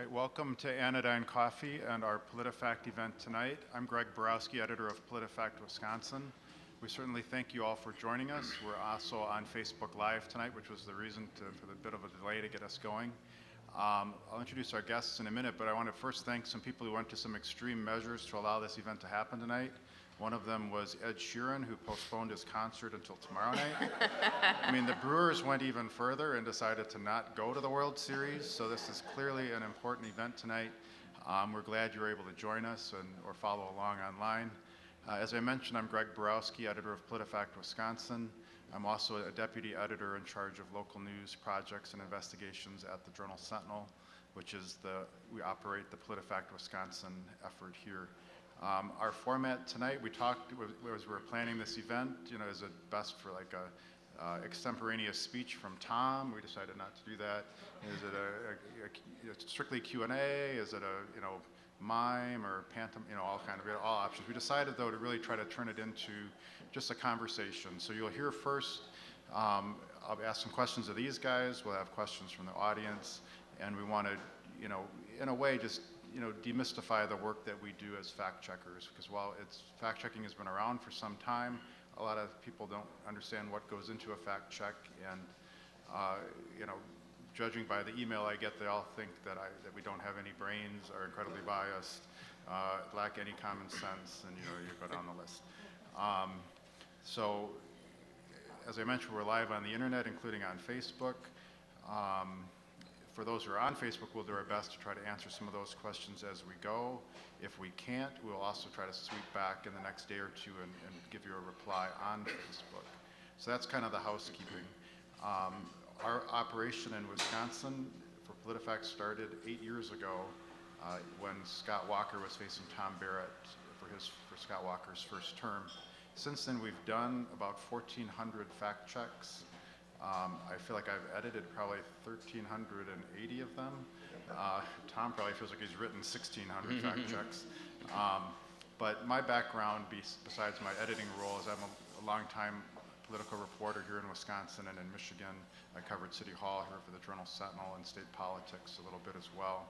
right, welcome to Anodyne Coffee and our PolitiFact event tonight. I'm Greg Borowski, editor of PolitiFact Wisconsin. We certainly thank you all for joining us. We're also on Facebook Live tonight, which was the reason for the bit of a delay to get us going. I'll introduce our guests in a minute, but I want to first thank some people who went to some extreme measures to allow this event to happen tonight. One of them was Ed Sheeran, who postponed his concert until tomorrow night. I mean, the Brewers went even further and decided to not go to the World Series, so this is clearly an important event tonight. We're glad you're able to join us or follow along online. As I mentioned, I'm Greg Borowski, editor of PolitiFact Wisconsin. I'm also a deputy editor in charge of local news projects and investigations at the Journal Sentinel, which is we operate the PolitiFact Wisconsin effort here. Our format tonight, we talked as we were planning this event, is it best for like a extemporaneous speech from Tom? We decided not to do that. Is it a strictly Q&A? Is it a mime or pantomime? All options. We decided though to really try to turn it into just a conversation. So you'll hear first, I'll ask some questions of these guys. We'll have questions from the audience, and we want to, in a way, just demystify the work that we do as fact checkers, because while fact checking has been around for some time, a lot of people don't understand what goes into a fact check, and judging by the email I get, they all think that we don't have any brains, are incredibly biased, lack any common sense, and you go down the list. So, as I mentioned, we're live on the internet, including on Facebook. For those who are on Facebook, we'll do our best to try to answer some of those questions as we go. If we can't, we'll also try to sweep back in the next day or two and give you a reply on Facebook. So that's kind of the housekeeping. Our operation in Wisconsin for PolitiFact started 8 years ago when Scott Walker was facing Tom Barrett for Scott Walker's first term. Since then, we've done about 1,400 fact checks. I feel like I've edited probably 1,380 of them. Tom probably feels like he's written 1,600 fact checks. But my background, besides my editing role, is I'm a longtime political reporter here in Wisconsin and in Michigan. I covered City Hall here for the Journal Sentinel and state politics a little bit as well.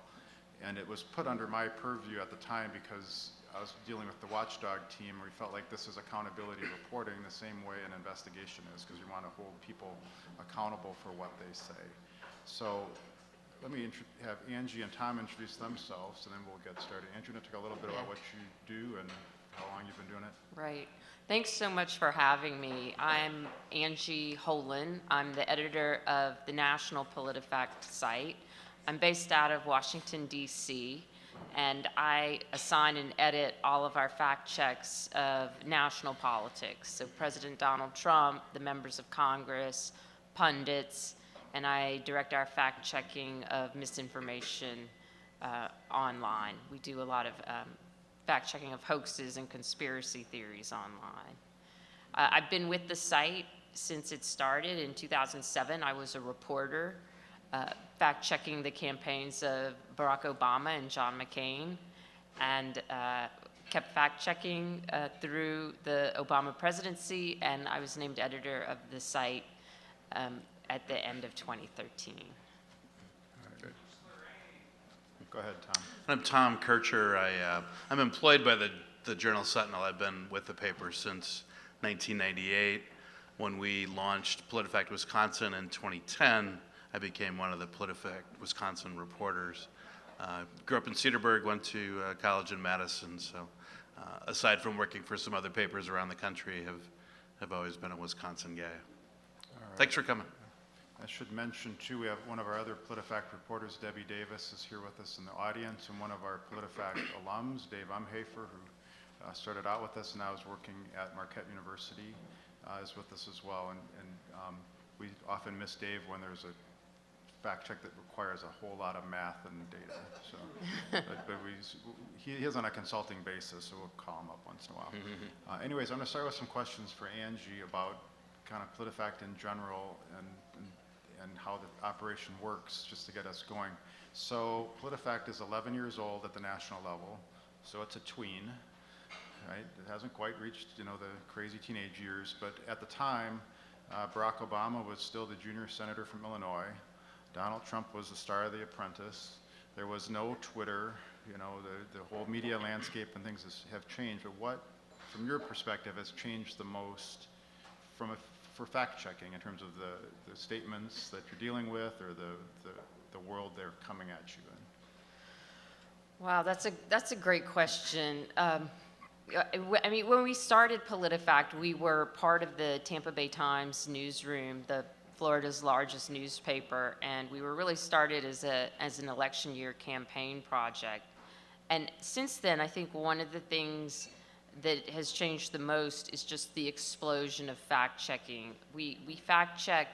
And it was put under my purview at the time because I was dealing with the watchdog team. We felt like this is accountability reporting the same way an investigation is, because we want to hold people accountable for what they say. So let me have Angie and Tom introduce themselves, and then we'll get started. Angie, you want to talk a little bit about what you do and how long you've been doing it? Right. Thanks so much for having me. I'm Angie Holan. I'm the editor of the National PolitiFact site. I'm based out of Washington, D.C., and I assign and edit all of our fact checks of national politics. So President Donald Trump, the members of Congress, pundits, and I direct our fact checking of misinformation online. We do a lot of fact checking of hoaxes and conspiracy theories online. I've been with the site since it started in 2007. I was a reporter fact checking the campaigns of Barack Obama and John McCain, and kept fact checking through the Obama presidency, and I was named editor of the site at the end of 2013. Good. Go ahead, Tom. I'm Tom Kertscher. I'm employed by the Journal Sentinel. I've been with the paper since 1998. When we launched PolitiFact Wisconsin in 2010, I became one of the PolitiFact Wisconsin reporters. Grew up in Cedarburg, went to college in Madison, so aside from working for some other papers around the country, have always been a Wisconsin guy. Right. Thanks for coming. I should mention too, we have one of our other PolitiFact reporters, Debbie Davis, is here with us in the audience, and one of our PolitiFact alums, Dave Umhafer, who started out with us and now is working at Marquette University, is with us as well. And we often miss Dave when there's a fact check that requires a whole lot of math and data. So, but he is on a consulting basis, so we'll call him up once in a while. Anyways, I'm going to start with some questions for Angie about kind of PolitiFact in general and how the operation works, just to get us going. So PolitiFact is 11 years old at the national level, so it's a tween, right? It hasn't quite reached, the crazy teenage years, but at the time, Barack Obama was still the junior senator from Illinois. Donald Trump was the star of The Apprentice. There was no Twitter. The whole media landscape and things have changed. But what, from your perspective, has changed the most for fact checking in terms of the statements that you're dealing with, or the world they're coming at you in? Wow, that's a great question. I mean, when we started PolitiFact, we were part of the Tampa Bay Times newsroom, Florida's largest newspaper, and we were really started as an election year campaign project. And since then, I think one of the things that has changed the most is just the explosion of fact checking. We fact check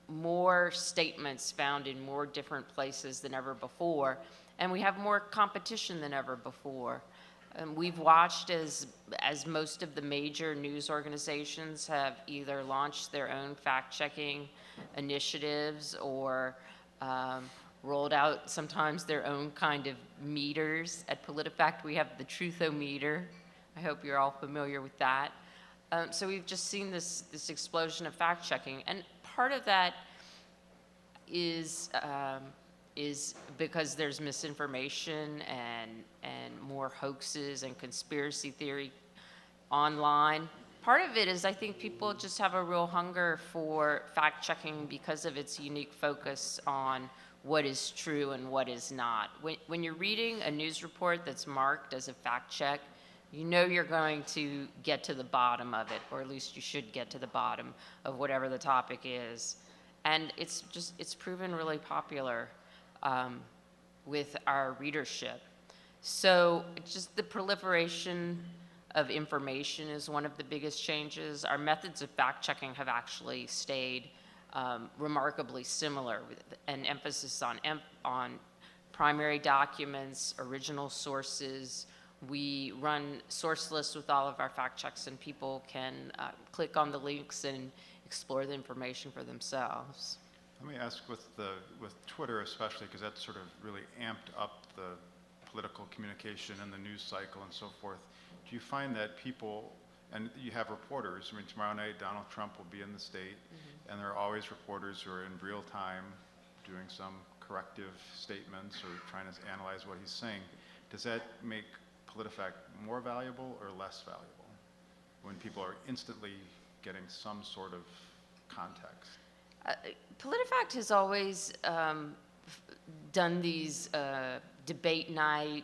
more statements found in more different places than ever before, and we have more competition than ever before. We've watched as most of the major news organizations have either launched their own fact-checking initiatives or rolled out sometimes their own kind of meters. At PolitiFact, we have the Truthometer. I hope you're all familiar with that. So we've just seen this explosion of fact-checking, and part of that is because there's misinformation and more hoaxes and conspiracy theory online. Part of it is I think people just have a real hunger for fact-checking because of its unique focus on what is true and what is not. When you're reading a news report that's marked as a fact check, you know you're going to get to the bottom of it, or at least you should get to the bottom of whatever the topic is. And it's proven really popular with our readership. So just the proliferation of information is one of the biggest changes. Our methods of fact-checking have actually stayed remarkably similar, with an emphasis on primary documents, original sources. We run source lists with all of our fact checks, and people can click on the links and explore the information for themselves. Let me ask with Twitter especially, because that's sort of really amped up the political communication and the news cycle and so forth. Do you find that people, and you have reporters, I mean, tomorrow night Donald Trump will be in the state, and there are always reporters who are in real time doing some corrective statements or trying to analyze what he's saying. Does that make PolitiFact more valuable or less valuable when people are instantly getting some sort of context? PolitiFact has always done these debate night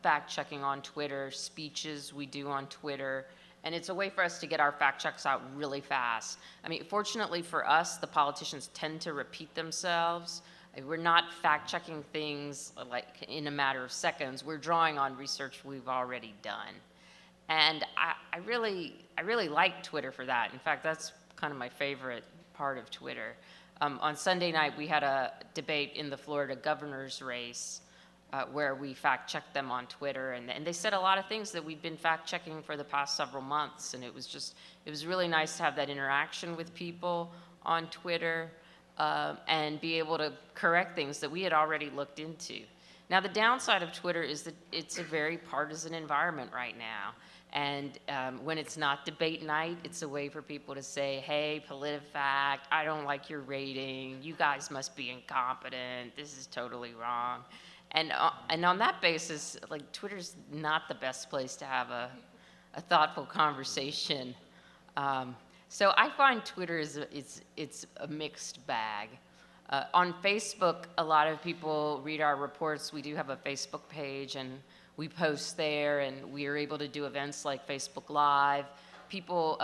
fact-checking on Twitter, speeches we do on Twitter, and it's a way for us to get our fact checks out really fast. I mean, fortunately for us, the politicians tend to repeat themselves. We're not fact-checking things like in a matter of seconds. We're drawing on research we've already done. And I really like Twitter for that. In fact, that's kind of my favorite part of Twitter. On Sunday night, we had a debate in the Florida governor's race where we fact-checked them on Twitter, and they said a lot of things that we've been fact-checking for the past several months, and it was really nice to have that interaction with people on Twitter and be able to correct things that we had already looked into. Now, the downside of Twitter is that it's a very partisan environment right now. And when it's not debate night, it's a way for people to say, hey, PolitiFact, I don't like your rating. You guys must be incompetent. This is totally wrong. And on that basis, like, Twitter's not the best place to have a thoughtful conversation. So I find Twitter it's a mixed bag. On Facebook, a lot of people read our reports. We do have a Facebook page, and we post there, and we are able to do events like Facebook Live. People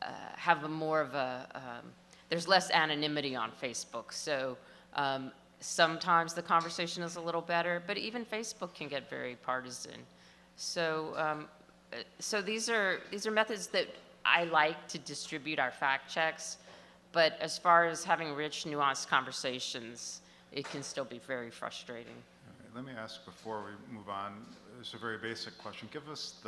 have more of there's less anonymity on Facebook, so sometimes the conversation is a little better, but even Facebook can get very partisan. So, so these are methods that I like to distribute our fact checks, but as far as having rich, nuanced conversations, it can still be very frustrating. Let me ask before we move on, it's a very basic question. Give us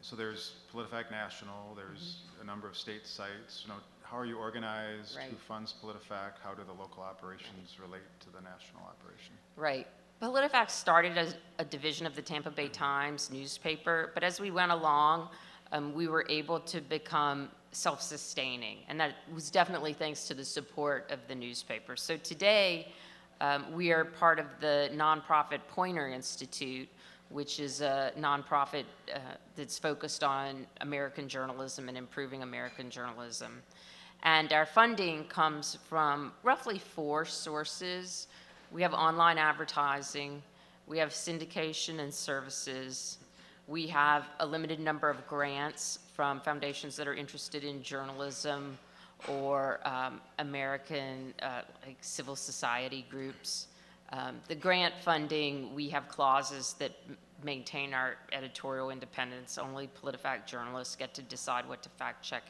so there's PolitiFact National, there's a number of state sites. How are you organized? Right. Who funds PolitiFact? How do the local operations relate to the national operation? Right. PolitiFact started as a division of the Tampa Bay Times newspaper, but as we went along, we were able to become self-sustaining, and that was definitely thanks to the support of the newspaper. So today, We are part of the nonprofit Pointer Institute, which is a nonprofit that's focused on American journalism and improving American journalism. And our funding comes from roughly 4 sources. We have online advertising, we have syndication and services, we have a limited number of grants from foundations that are interested in journalism or American like civil society groups. The grant funding, we have clauses that maintain our editorial independence. Only PolitiFact journalists get to decide what to fact check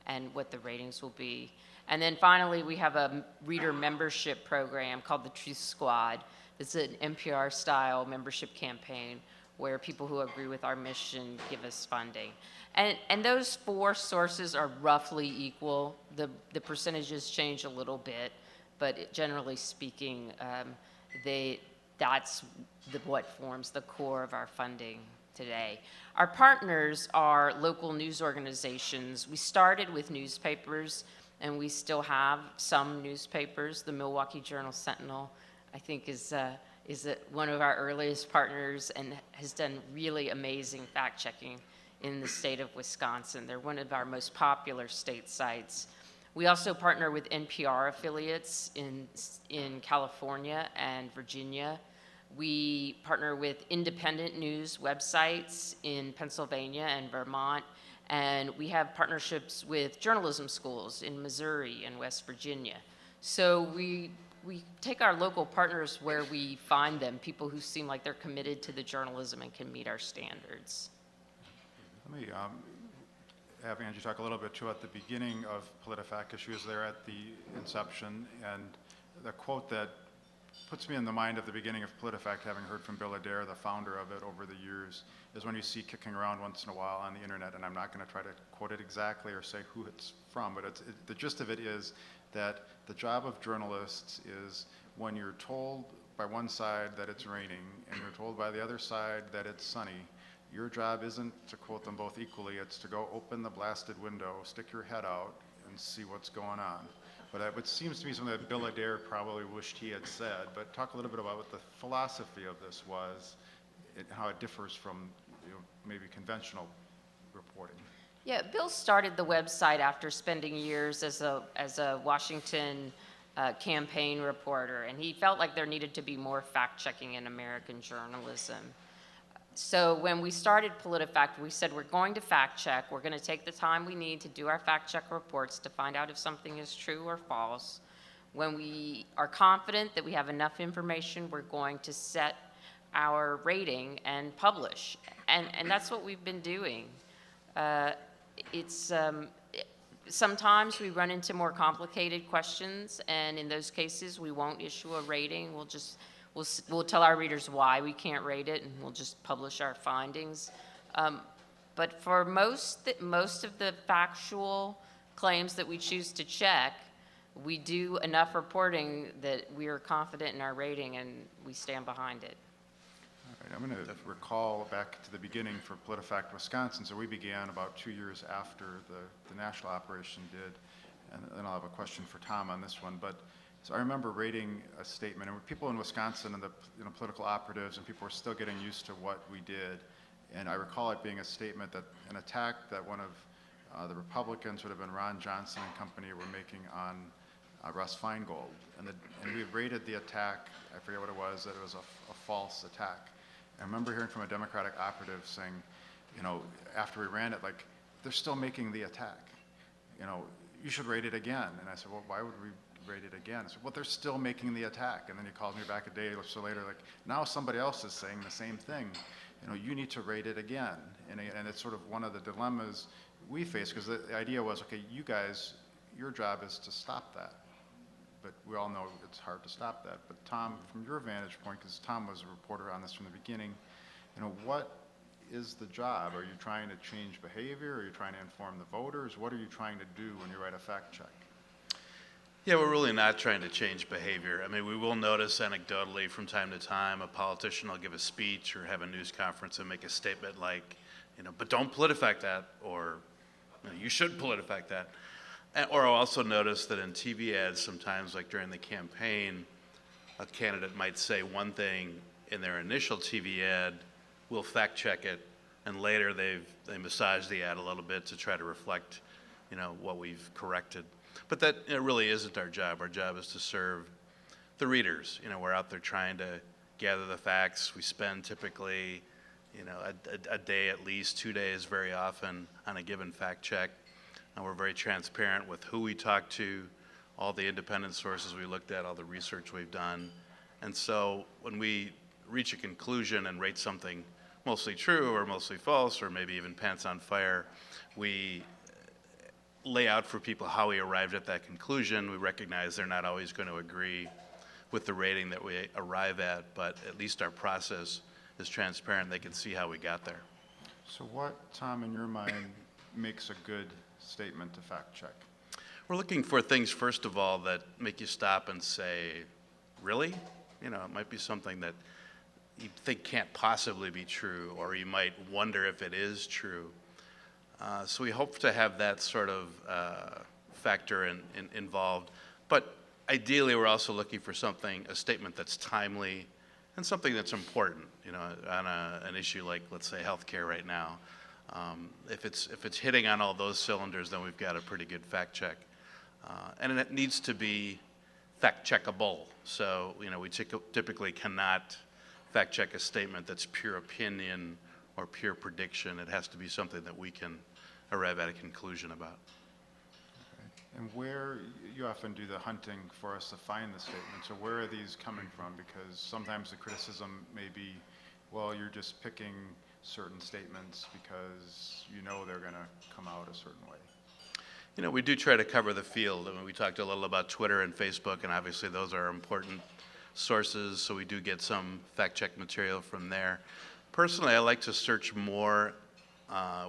and what the ratings will be. And then finally, we have a reader membership program called the Truth Squad. It's an NPR-style membership campaign where people who agree with our mission give us funding. And those 4 sources are roughly equal. The percentages change a little bit, but generally speaking, that's what forms the core of our funding today. Our partners are local news organizations. We started with newspapers, and we still have some newspapers. The Milwaukee Sentinel, I think, is one of our earliest partners and has done really amazing fact-checking in the state of Wisconsin. They're one of our most popular state sites. We also partner with NPR affiliates in California and Virginia. We partner with independent news websites in Pennsylvania and Vermont, and we have partnerships with journalism schools in Missouri and West Virginia. So we take our local partners where we find them, people who seem like they're committed to the journalism and can meet our standards. Let me have Angie talk a little bit too at the beginning of PolitiFact, because she was there at the inception, and the quote that puts me in the mind of the beginning of PolitiFact, having heard from Bill Adair, the founder of it over the years, is when you see kicking around once in a while on the internet, and I'm not going to try to quote it exactly or say who it's from, but the gist of it is that the job of journalists is when you're told by one side that it's raining and you're told by the other side that it's sunny, your job isn't to quote them both equally, it's to go open the blasted window, stick your head out, and see what's going on. But it seems to me something that Bill Adair probably wished he had said, but talk a little bit about what the philosophy of this was, and how it differs from maybe conventional reporting. Yeah, Bill started the website after spending years as a Washington campaign reporter, and he felt like there needed to be more fact-checking in American journalism. So when we started PolitiFact, we said we're going to fact check. We're going to take the time we need to do our fact check reports to find out if something is true or false. When we are confident that we have enough information, we're going to set our rating and publish. And that's what we've been doing. Sometimes we run into more complicated questions, and in those cases, we won't issue a rating. We'll tell our readers why we can't rate it, and we'll just publish our findings. But for most of the factual claims that we choose to check, we do enough reporting that we are confident in our rating, and we stand behind it. All right, I'm going to recall back to the beginning for PolitiFact Wisconsin. So we began about 2 years after the national operation did, and then I'll have a question for Tom on this one. But so I remember reading a statement, and people in Wisconsin and the political operatives and people were still getting used to what we did. And I recall it being a statement that an attack that one of the Republicans, would have been Ron Johnson and company, were making on Russ Feingold. And we rated the attack, I forget what it was, that it was a false attack. I remember hearing from a Democratic operative saying, after we ran it, like, they're still making the attack. You should rate it again. And I said, well, why would we rate it again? I said, well, they're still making the attack. And then he called me back a day or so later, like, now somebody else is saying the same thing. You need to rate it again. And it's sort of one of the dilemmas we face, because the idea was, okay, you guys, your job is to stop that. But we all know it's hard to stop that. But Tom, from your vantage point, because Tom was a reporter on this from the beginning, what is the job? Are you trying to change behavior? Are you trying to inform the voters? What are you trying to do when you write a fact check? Yeah, we're really not trying to change behavior. I mean, we will notice anecdotally from time to time a politician will give a speech or have a news conference and make a statement like, but don't PolitiFact that, or you should PolitiFact that. Or I'll also notice that in TV ads sometimes, like during the campaign, a candidate might say one thing in their initial TV ad, we'll fact check it, and later they massage the ad a little bit to try to reflect, what we've corrected. But that really isn't our job. Our job is to serve the readers. We're out there trying to gather the facts. We spend typically, a day at least, 2 days very often on a given fact check. And we're very transparent with who we talk to, all the independent sources we looked at, all the research we've done. And so when we reach a conclusion and rate something mostly true or mostly false or maybe even pants on fire, we lay out for people how we arrived at that conclusion. We recognize they're not always going to agree with the rating that we arrive at, but at least our process is transparent. They can see how we got there. So what, Tom, in your mind, makes a good statement to fact check? We're looking for things, first of all, that make you stop and say, really? It might be something that you think can't possibly be true, or you might wonder if it is true. So we hope to have that sort of factor involved. But ideally, we're also looking for a statement that's timely and something that's important, on an issue like, let's say, healthcare right now. If it's hitting on all those cylinders, then we've got a pretty good fact check. And it needs to be fact checkable. So, we typically cannot fact check a statement that's pure opinion or pure prediction. It has to be something that we can arrive at a conclusion about. Okay. And where, you often do the hunting for us to find the statements, so where are these coming from? Because sometimes the criticism may be, well, you're just picking certain statements because they're going to come out a certain way. We do try to cover the field. I mean, we talked a little about Twitter and Facebook, and obviously those are important sources, so we do get some fact-check material from there. Personally, I like to search more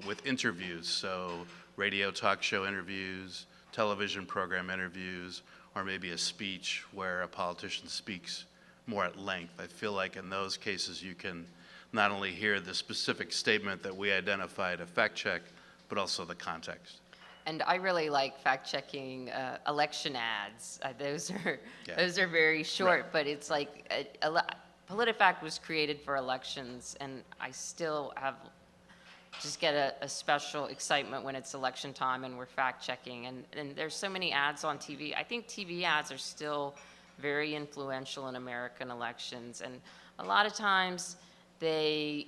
with interviews, so radio talk show interviews, television program interviews, or maybe a speech where a politician speaks more at length. I feel like in those cases you can not only hear the specific statement that we identified a fact check, but also the context. And I really like fact-checking election ads. Those are very short, Right. but it's like PolitiFact was created for elections, and I still just get a special excitement when it's election time and we're fact-checking. And there's so many ads on TV. I think TV ads are still very influential in American elections, and a lot of times they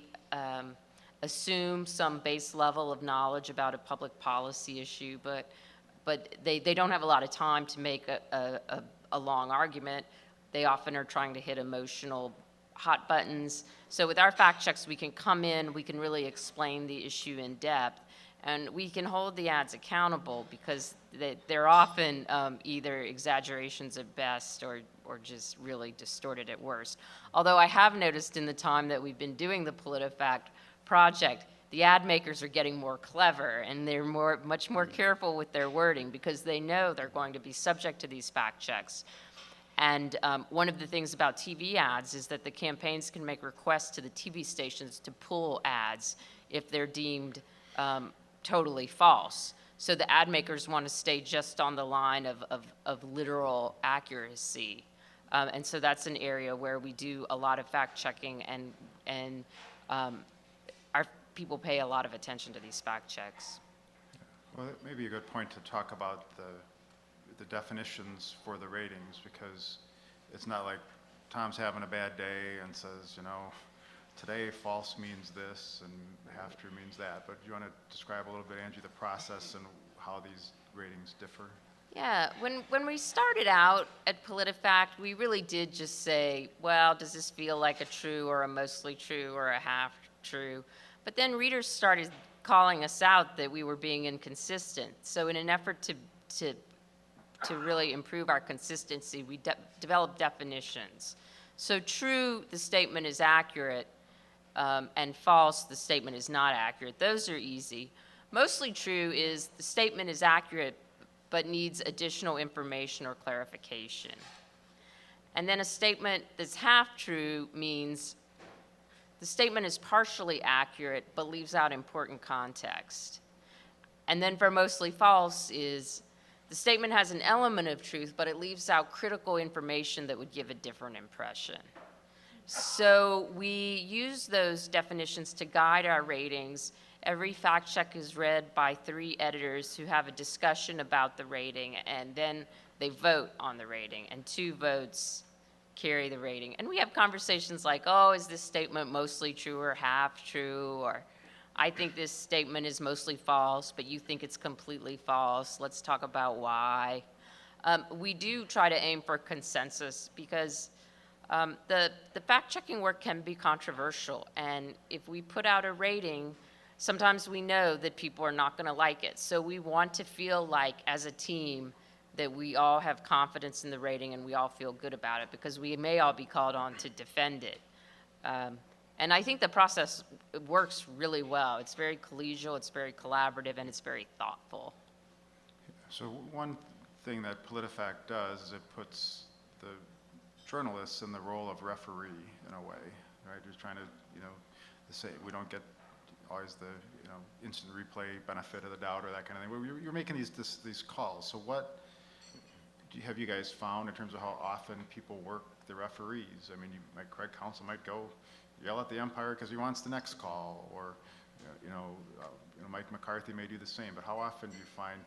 assume some base level of knowledge about a public policy issue, but they don't have a lot of time to make a long argument. They often are trying to hit emotional hot buttons. So with our fact checks, we can come in, we can really explain the issue in depth, and we can hold the ads accountable because they're often either exaggerations at best or just really distorted at worst. Although I have noticed in the time that we've been doing the PolitiFact project, the ad makers are getting more clever, and they're much more careful with their wording because they know they're going to be subject to these fact checks. And one of the things about TV ads is that the campaigns can make requests to the TV stations to pull ads if they're deemed totally false. So the ad makers want to stay just on the line of literal accuracy. And so that's an area where we do a lot of fact checking, and our people pay a lot of attention to these fact checks. Well, that may be a good point to talk about the definitions for the ratings, because it's not like Tom's having a bad day and says, today false means this and half true means that. But do you want to describe a little bit, Angie, the process and how these ratings differ? Yeah, when we started out at PolitiFact, we really did just say, well, does this feel like a true or a mostly true or a half true? But then readers started calling us out that we were being inconsistent. So in an effort to really improve our consistency, we developed definitions. So true, the statement is accurate, and false, the statement is not accurate. Those are easy. Mostly true is the statement is accurate, but needs additional information or clarification. And then a statement that's half true means the statement is partially accurate, but leaves out important context. And then for mostly false is The statement has an element of truth, but it leaves out critical information that would give a different impression. So we use those definitions to guide our ratings. Every fact check is read by 3 editors who have a discussion about the rating, and then they vote on the rating, and 2 votes carry the rating. And we have conversations like, oh, is this statement mostly true or half true? Or I think this statement is mostly false, but you think it's completely false. Let's talk about why. We do try to aim for consensus because the fact-checking work can be controversial. And if we put out a rating, sometimes we know that people are not going to like it. So we want to feel like, as a team, that we all have confidence in the rating and we all feel good about it, because we may all be called on to defend it. And I think the process works really well. It's very collegial, it's very collaborative, and it's very thoughtful. So one thing that PolitiFact does is it puts the journalists in the role of referee in a way, right? Just trying to, say we don't get always the, instant replay benefit of the doubt or that kind of thing. You're making these calls. So what have you guys found in terms of how often people work the referees? I mean, Craig Counsell might go yell at the umpire because he wants the next call, or Mike McCarthy may do the same. But how often do you find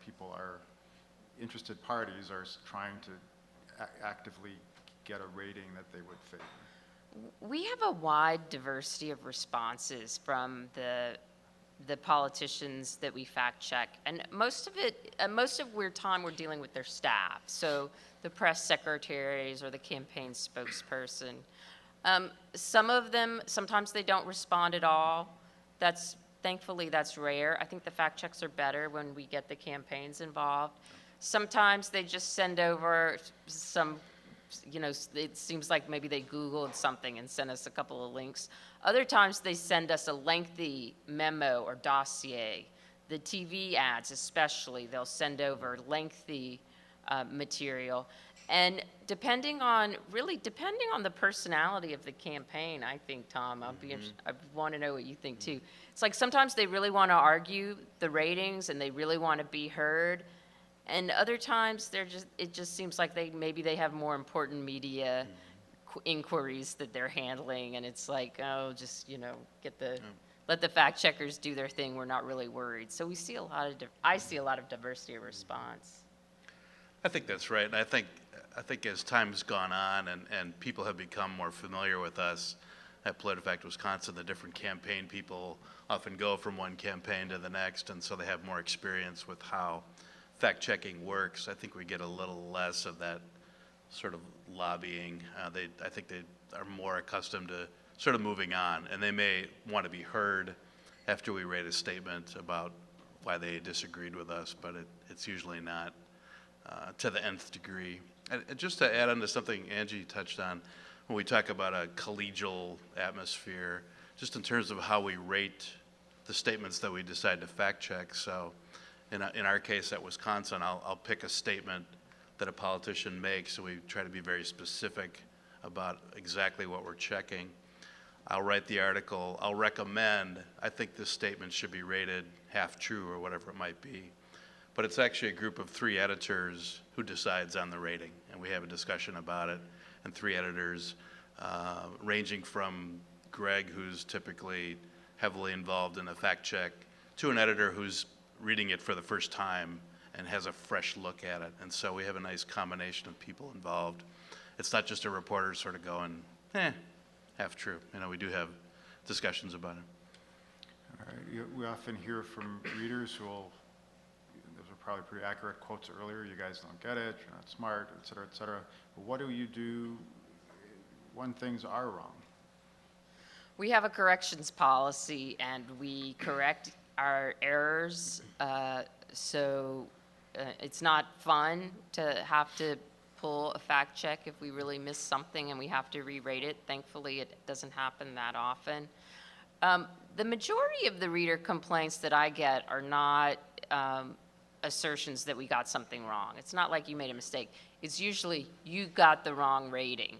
interested parties are trying to actively get a rating that they would favor? We have a wide diversity of responses from the politicians that we fact check, and most of time we're dealing with their staff, so the press secretaries or the campaign spokesperson. Some of them, sometimes they don't respond at all. Thankfully that's rare. I think the fact checks are better when we get the campaigns involved. Sometimes they just send over some, it seems like maybe they Googled something and sent us a couple of links. Other times they send us a lengthy memo or dossier. The TV ads especially, they'll send over lengthy material. And depending on the personality of the campaign, I think, Tom, I want to know what you think too. It's like sometimes they really want to argue the ratings and they really want to be heard. And other times it just seems like maybe they have more important media inquiries that they're handling, and it's like, oh, just let the fact checkers do their thing. We're not really worried. So we see I see a lot of diversity of response. I think that's right. And I think as time's gone on and people have become more familiar with us at PolitiFact Wisconsin, the different campaign people often go from one campaign to the next, and so they have more experience with how fact-checking works. I think we get a little less of that sort of lobbying. I think they are more accustomed to sort of moving on, and they may want to be heard after we rate a statement about why they disagreed with us, but it's usually not to the nth degree. And just to add on to something Angie touched on, when we talk about a collegial atmosphere, just in terms of how we rate the statements that we decide to fact check. So in our case at Wisconsin, I'll pick a statement that a politician makes, so we try to be very specific about exactly what we're checking. I'll write the article, I'll recommend, I think this statement should be rated half true or whatever it might be. But it's actually a group of 3 editors who decides on the rating, and we have a discussion about it, and 3 editors ranging from Greg, who's typically heavily involved in a fact check, to an editor who's reading it for the first time and has a fresh look at it. And so we have a nice combination of people involved. It's not just a reporter sort of going, half true. We do have discussions about it. All right. We often hear from readers who will, those are probably pretty accurate quotes earlier, you guys don't get it, you're not smart, et cetera, et cetera. But what do you do when things are wrong? We have a corrections policy, and we correct our errors. So it's not fun to have to pull a fact check if we really miss something and we have to re-rate it. Thankfully, it doesn't happen that often. The majority of the reader complaints that I get are not assertions that we got something wrong. It's not like you made a mistake. It's usually you got the wrong rating.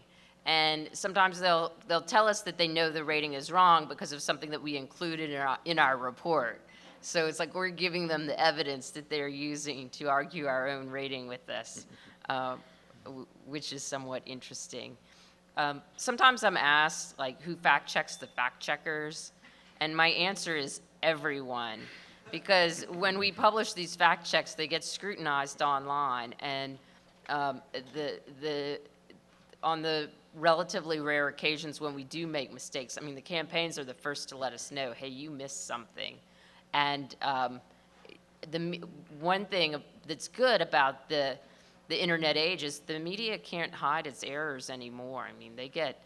And sometimes they'll tell us that they know the rating is wrong because of something that we included in our report. So it's like we're giving them the evidence that they're using to argue our own rating with us, which is somewhat interesting. Sometimes I'm asked, like, who fact checks the fact checkers? And my answer is everyone. Because when we publish these fact checks, they get scrutinized online. And on the relatively rare occasions when we do make mistakes, I mean, the campaigns are the first to let us know, hey, you missed something. And the one thing that's good about the internet age is the media can't hide its errors anymore. I mean, they get,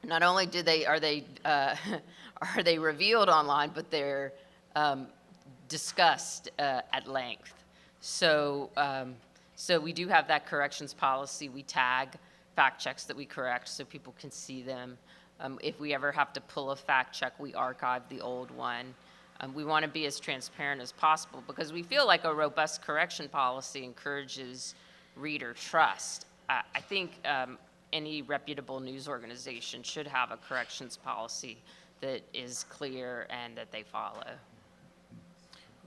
not only are they revealed online, but they're discussed at length. So we do have that corrections policy. We tag fact checks that we correct so people can see them. If we ever have to pull a fact check, we archive the old one. We want to be as transparent as possible because we feel like a robust correction policy encourages reader trust. I think any reputable news organization should have a corrections policy that is clear and that they follow.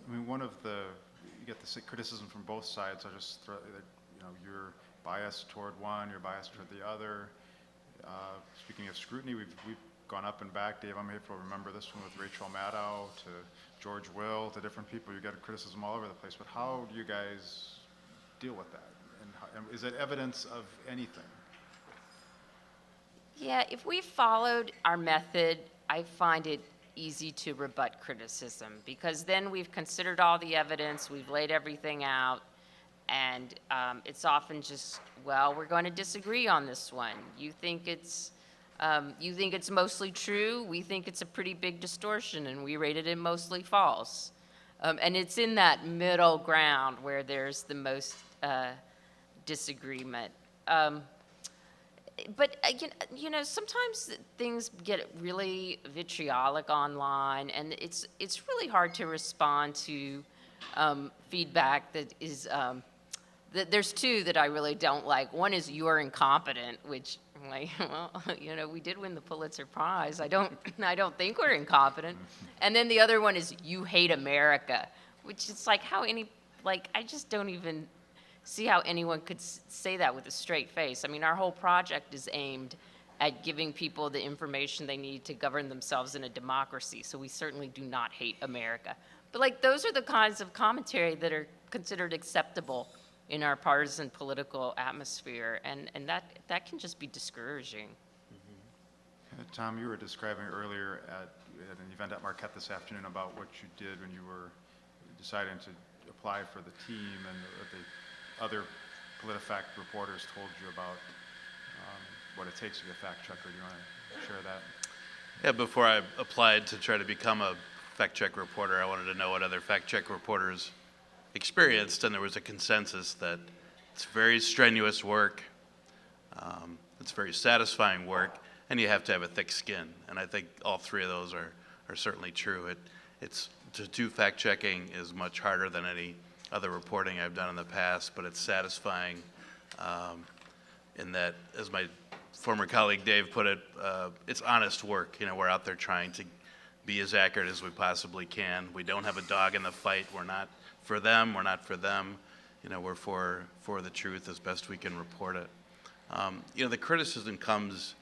I mean, you get the criticism from both sides. I just throw that, you're biased toward one, you're biased toward the other. Speaking of scrutiny, we've gone up and back. Dave, I'm able to remember this one with Rachel Maddow to George Will to different people. You get criticism all over the place. But how do you guys deal with that? And is it evidence of anything? Yeah, if we followed our method, I find it easy to rebut criticism because then we've considered all the evidence, we've laid everything out, and it's often just, well, we're going to disagree on this one. You think it's mostly true, we think it's a pretty big distortion, and we rated it mostly false. And it's in that middle ground where there's the most disagreement. But sometimes things get really vitriolic online, and it's really hard to respond to feedback that is. There's two that I really don't like. One is "you're incompetent," which I'm like, well, we did win the Pulitzer Prize. I don't think we're incompetent. And then the other one is "you hate America," which is like I just don't even see how anyone could say that with a straight face. I mean, our whole project is aimed at giving people the information they need to govern themselves in a democracy, so we certainly do not hate America. But those are the kinds of commentary that are considered acceptable in our partisan political atmosphere, and that can just be discouraging. Mm-hmm. Tom, you were describing earlier at an event at Marquette this afternoon about what you did when you were deciding to apply for the team, and the other PolitiFact reporters told you about what it takes to be a fact checker. Do you want to share that? Yeah, before I applied to try to become a fact check reporter, I wanted to know what other fact check reporters experienced, and there was a consensus that it's very strenuous work, it's very satisfying work, and you have to have a thick skin. And I think all three of those are certainly true. It's to do fact checking is much harder than any other reporting I've done in the past, but it's satisfying in that, as my former colleague Dave put it, it's honest work. We're out there trying to be as accurate as we possibly can. We don't have a dog in the fight. We're not for them, we're not for them. We're for the truth as best we can report it. The criticism comes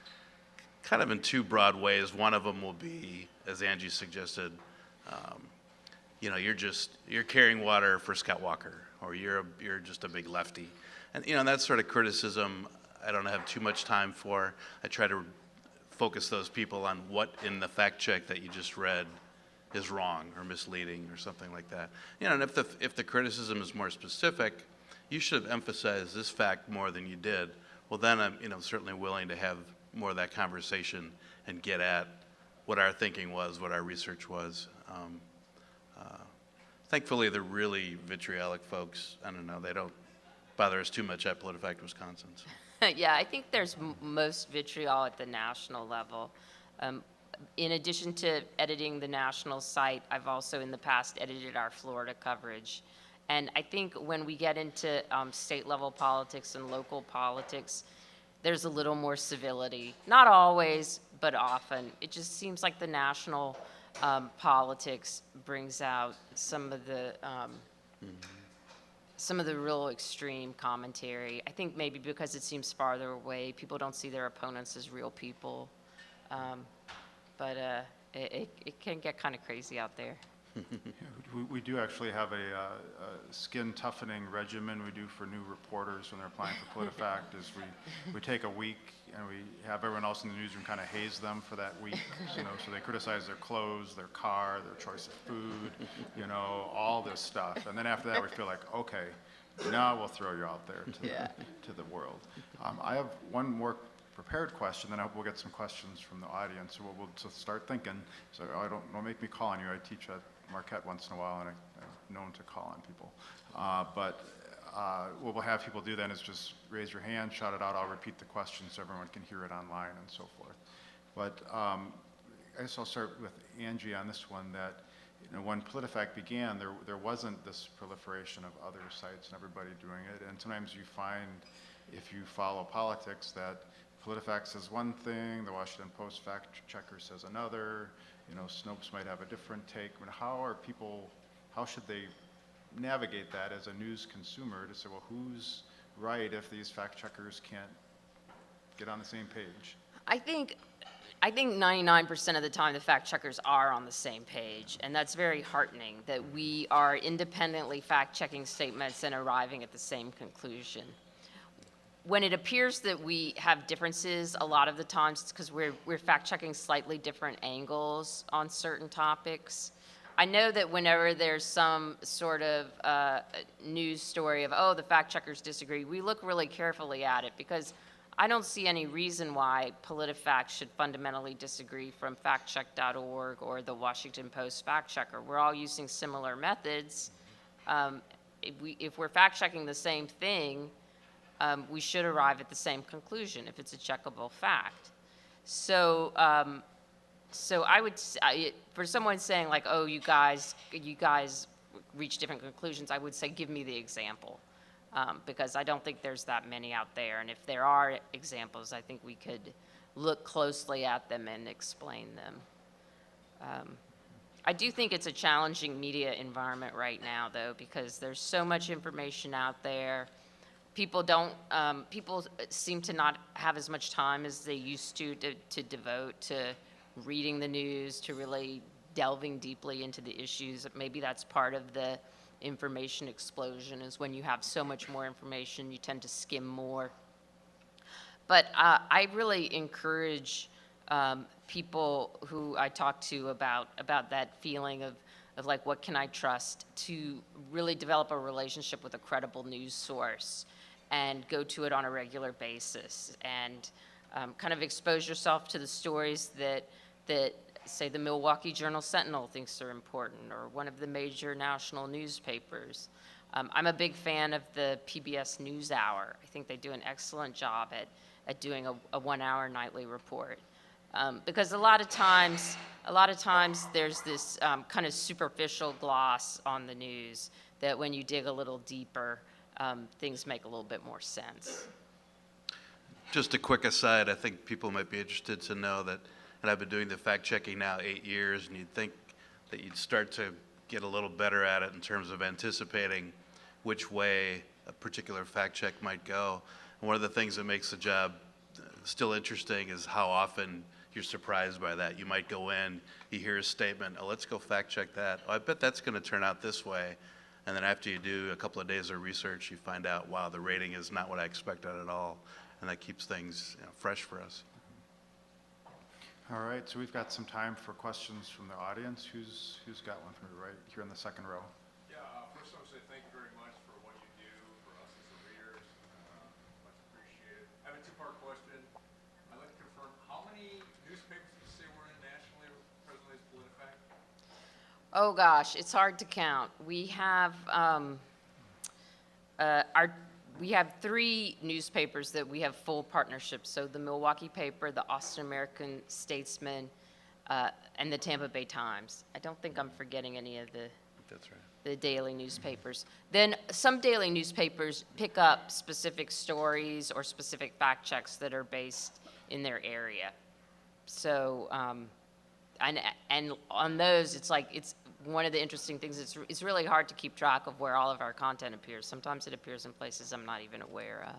kind of in two broad ways. One of them will be, as Angie suggested, you're carrying water for Scott Walker, or you're just a big lefty. And that sort of criticism I don't have too much time for. I try to focus those people on what in the fact check that you just read is wrong or misleading or something like that. And if the criticism is more specific, you should have emphasized this fact more than you did. Well, then I'm certainly willing to have more of that conversation and get at what our thinking was, what our research was. Thankfully, the really vitriolic folks, I don't know, they don't bother us too much at PolitiFact Wisconsin. So. Yeah, I think there's most vitriol at the national level. In addition to editing the national site, I've also in the past edited our Florida coverage. And I think when we get into state level politics and local politics, there's a little more civility. Not always, but often. It just seems like the national politics brings out some of the real extreme commentary. I think maybe because it seems farther away, people don't see their opponents as real people. But it can get kind of crazy out there. We do actually have a skin toughening regimen we do for new reporters when they're applying for PolitiFact. Is we take a week and we have everyone else in the newsroom kind of haze them for that week, so they criticize their clothes, their car, their choice of food, all this stuff. And then after that we feel like, okay, now we'll throw you out there to the world. I have one more prepared question, then I hope we'll get some questions from the audience. So we'll just start thinking. So don't make me call on you. I teach at Marquette once in a while, and I'm known to call on people. But what we'll have people do then is just raise your hand, shout it out. I'll repeat the question so everyone can hear it online and so forth. But I guess I'll start with Angie on this one. That when PolitiFact began, there wasn't this proliferation of other sites and everybody doing it. And sometimes you find, if you follow politics, that PolitiFact says one thing, the Washington Post fact checker says another, Snopes might have a different take. I mean, how should they navigate that as a news consumer to say, well, who's right if these fact checkers can't get on the same page? I think 99% of the time the fact checkers are on the same page, and that's very heartening that we are independently fact checking statements and arriving at the same conclusion. When it appears that we have differences, a lot of the times it's because we're fact-checking slightly different angles on certain topics. I know that whenever there's some sort of news story of, oh, the fact-checkers disagree, we look really carefully at it because I don't see any reason why PolitiFact should fundamentally disagree from factcheck.org or the Washington Post fact-checker. We're all using similar methods. If we're fact-checking the same thing, we should arrive at the same conclusion if it's a checkable fact. So I would, for someone saying like, oh, you guys reach different conclusions, I would say, give me the example, because I don't think there's that many out there. And if there are examples, I think we could look closely at them and explain them. I do think it's a challenging media environment right now, though, because there's so much information out there. People seem to not have as much time as they used to devote to reading the news, to really delving deeply into the issues. Maybe that's part of the information explosion, is when you have so much more information, you tend to skim more. But I really encourage people who I talk to about that feeling of like, what can I trust, to really develop a relationship with a credible news source and go to it on a regular basis, and kind of expose yourself to the stories that say the Milwaukee Sentinel thinks are important, or one of the major national newspapers. I'm a big fan of the PBS NewsHour. I think they do an excellent job at doing a 1-hour nightly report. Because a lot of times there's this kind of superficial gloss on the news that when you dig a little deeper, things make a little bit more sense. Just a quick aside, I think people might be interested to know that, and I've been doing the fact checking now 8 years, and you'd think that you'd start to get a little better at it in terms of anticipating which way a particular fact check might go. And one of the things that makes the job still interesting is how often you're surprised by that. You might go in, you hear a statement, oh, let's go fact check that. Oh, I bet that's going to turn out this way. And then after you do a couple of days of research, you find out, wow, the rating is not what I expected at all. And that keeps things fresh for us. All right, so we've got some time for questions from the audience. Who's got one from me right here in the second row? Yeah, first I want to say thank you very much for what you do for us as the readers. Much appreciated. I have a two-part question. I'd like to confirm, how many newspapers did you say were in nationally presently as PolitiFact? Oh gosh, it's hard to count. We have we have 3 newspapers that we have full partnerships. So the Milwaukee paper, the Austin American Statesman, and the Tampa Bay Times. I don't think I'm forgetting any of That's right. the daily newspapers. Then some daily newspapers pick up specific stories or specific fact checks that are based in their area. So and on those, it's like, it's one of the interesting things, it's really hard to keep track of where all of our content appears. Sometimes it appears in places I'm not even aware of.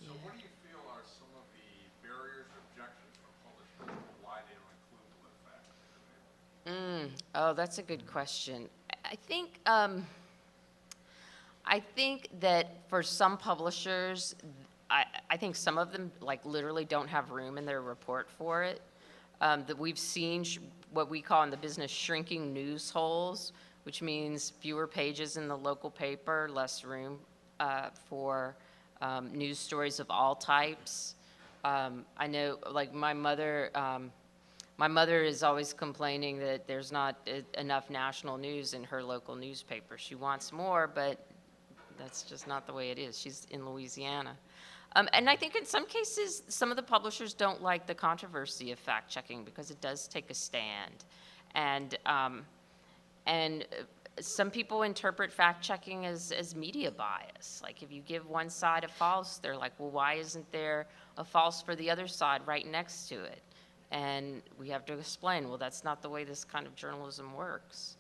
So what do you feel are some of the barriers or objections from publishers why they don't include PolitiFact? Oh, that's a good question. I think that for some publishers, I think some of them like literally don't have room in their report for it. That we've seen what we call in the business shrinking news holes, which means fewer pages in the local paper, less room for news stories of all types. I know, like my mother is always complaining that there's not enough national news in her local newspaper. She wants more, but that's just not the way it is. She's in Louisiana. And I think in some cases, some of the publishers don't like the controversy of fact-checking because it does take a stand. And some people interpret fact-checking as media bias. Like if you give one side a false, they're like, well, why isn't there a false for the other side right next to it? And we have to explain, well, that's not the way this kind of journalism works.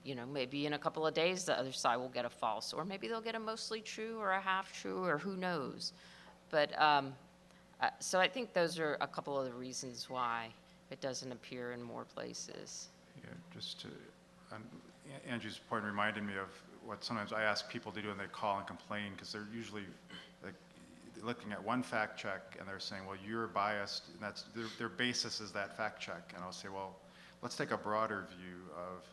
Maybe in a couple of days the other side will get a false, or maybe they'll get a mostly true or a half true, or who knows. But so I think those are a couple of the reasons why it doesn't appear in more places. Yeah, just to, Angie's point reminded me of what sometimes I ask people to do when they call and complain, because they're usually like looking at one fact check and they're saying, well, you're biased, and that's their basis is that fact check. And I'll say, well, let's take a broader view of,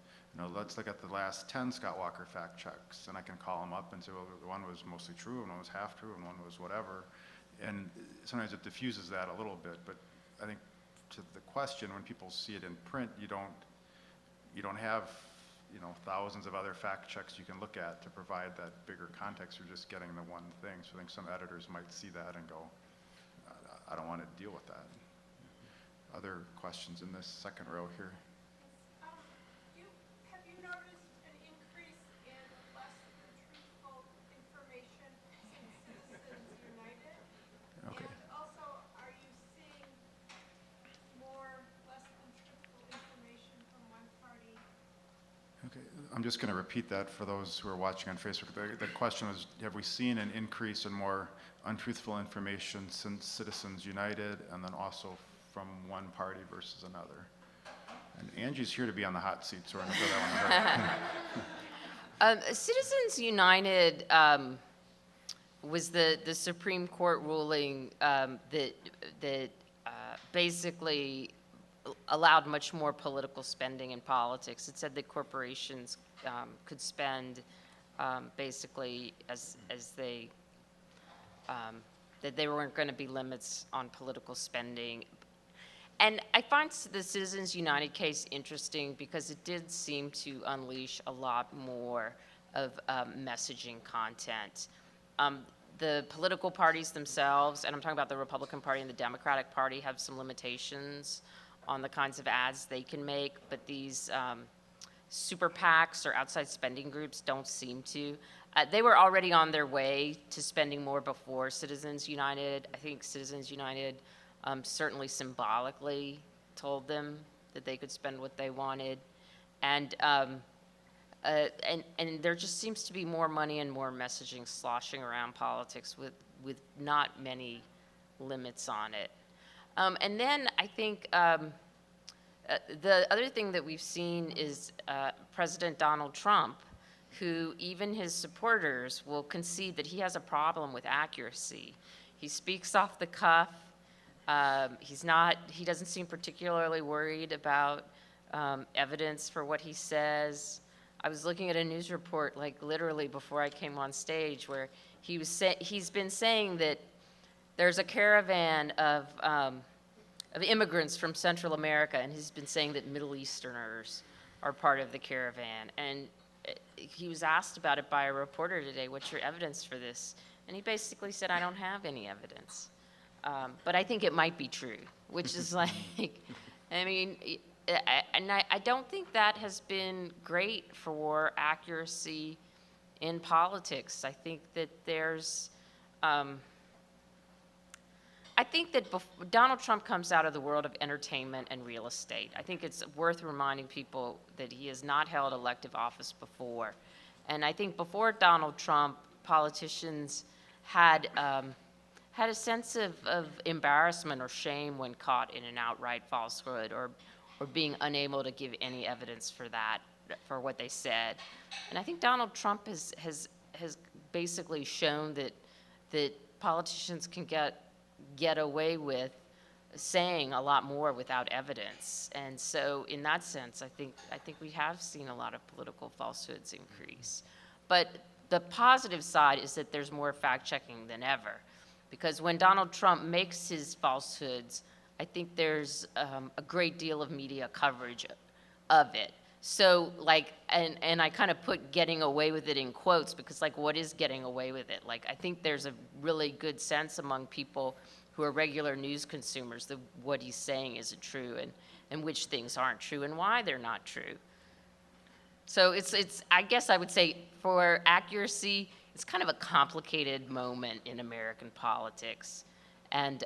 let's look at the last 10 Scott Walker fact checks, and I can call them up and say, well, one was mostly true, and one was half true, and one was whatever. And sometimes it diffuses that a little bit, but I think to the question, when people see it in print, you don't have, thousands of other fact checks you can look at to provide that bigger context. You're just getting the one thing. So I think some editors might see that and go, I don't want to deal with that. Other questions in this second row here? Have you noticed an increase in less than truthful information since Citizens United? Okay. And also, are you seeing more less than truthful information from one party? Okay, I'm just going to repeat that for those who are watching on Facebook. The question was, have we seen an increase in more untruthful information since Citizens United, and then also from one party versus another? And Angie's here to be on the hot seat, so we're going to throw that one to her. Citizens United was the Supreme Court ruling that basically allowed much more political spending in politics. It said that corporations could spend basically as they that there weren't going to be limits on political spending. And I find the Citizens United case interesting because it did seem to unleash a lot more of messaging content. The political parties themselves, and I'm talking about the Republican Party and the Democratic Party, have some limitations on the kinds of ads they can make, but these super PACs or outside spending groups don't seem to. They were already on their way to spending more before Citizens United. I think Citizens United certainly symbolically told them that they could spend what they wanted. And there just seems to be more money and more messaging sloshing around politics with not many limits on it. And then I think the other thing that we've seen is President Donald Trump, who even his supporters will concede that he has a problem with accuracy. He speaks off the cuff. He doesn't seem particularly worried about evidence for what he says. I was looking at a news report, like literally before I came on stage, where he's been saying that there's a caravan of immigrants from Central America, and he's been saying that Middle Easterners are part of the caravan. And he was asked about it by a reporter today, what's your evidence for this? And he basically said, I don't have any evidence. But I think it might be true, which is like, I mean, and I don't think that has been great for accuracy in politics. I think that there's, I I think that Donald Trump comes out of the world of entertainment and real estate. I think it's worth reminding people that he has not held elective office before. And I think before Donald Trump, politicians had a sense of embarrassment or shame when caught in an outright falsehood, or being unable to give any evidence for that, for what they said. And I think Donald Trump has basically shown that politicians can get away with saying a lot more without evidence. And so in that sense, I think we have seen a lot of political falsehoods increase. But the positive side is that there's more fact-checking than ever. Because when Donald Trump makes his falsehoods, I think there's a great deal of media coverage of it. So like, and I kind of put getting away with it in quotes, because like, what is getting away with it? Like, I think there's a really good sense among people who are regular news consumers that what he's saying isn't true, and which things aren't true and why they're not true. So it's I guess I would say for accuracy, it's kind of a complicated moment in American politics. And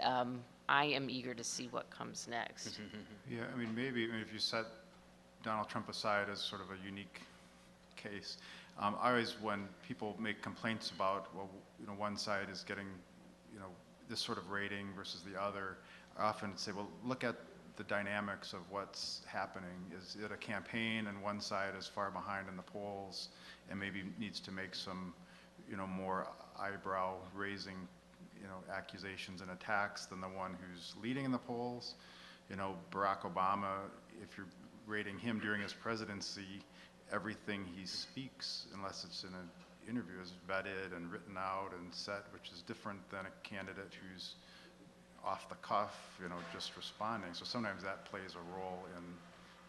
I am eager to see what comes next. Yeah, I mean, maybe if you set Donald Trump aside as sort of a unique case, I always, when people make complaints about, well, one side is getting, this sort of rating versus the other, I often say, well, look at the dynamics of what's happening. Is it a campaign and one side is far behind in the polls and maybe needs to make some, more eyebrow-raising, accusations and attacks than the one who's leading in the polls? Barack Obama, if you're rating him during his presidency, everything he speaks, unless it's in an interview, is vetted and written out and set, which is different than a candidate who's off the cuff, just responding. So sometimes that plays a role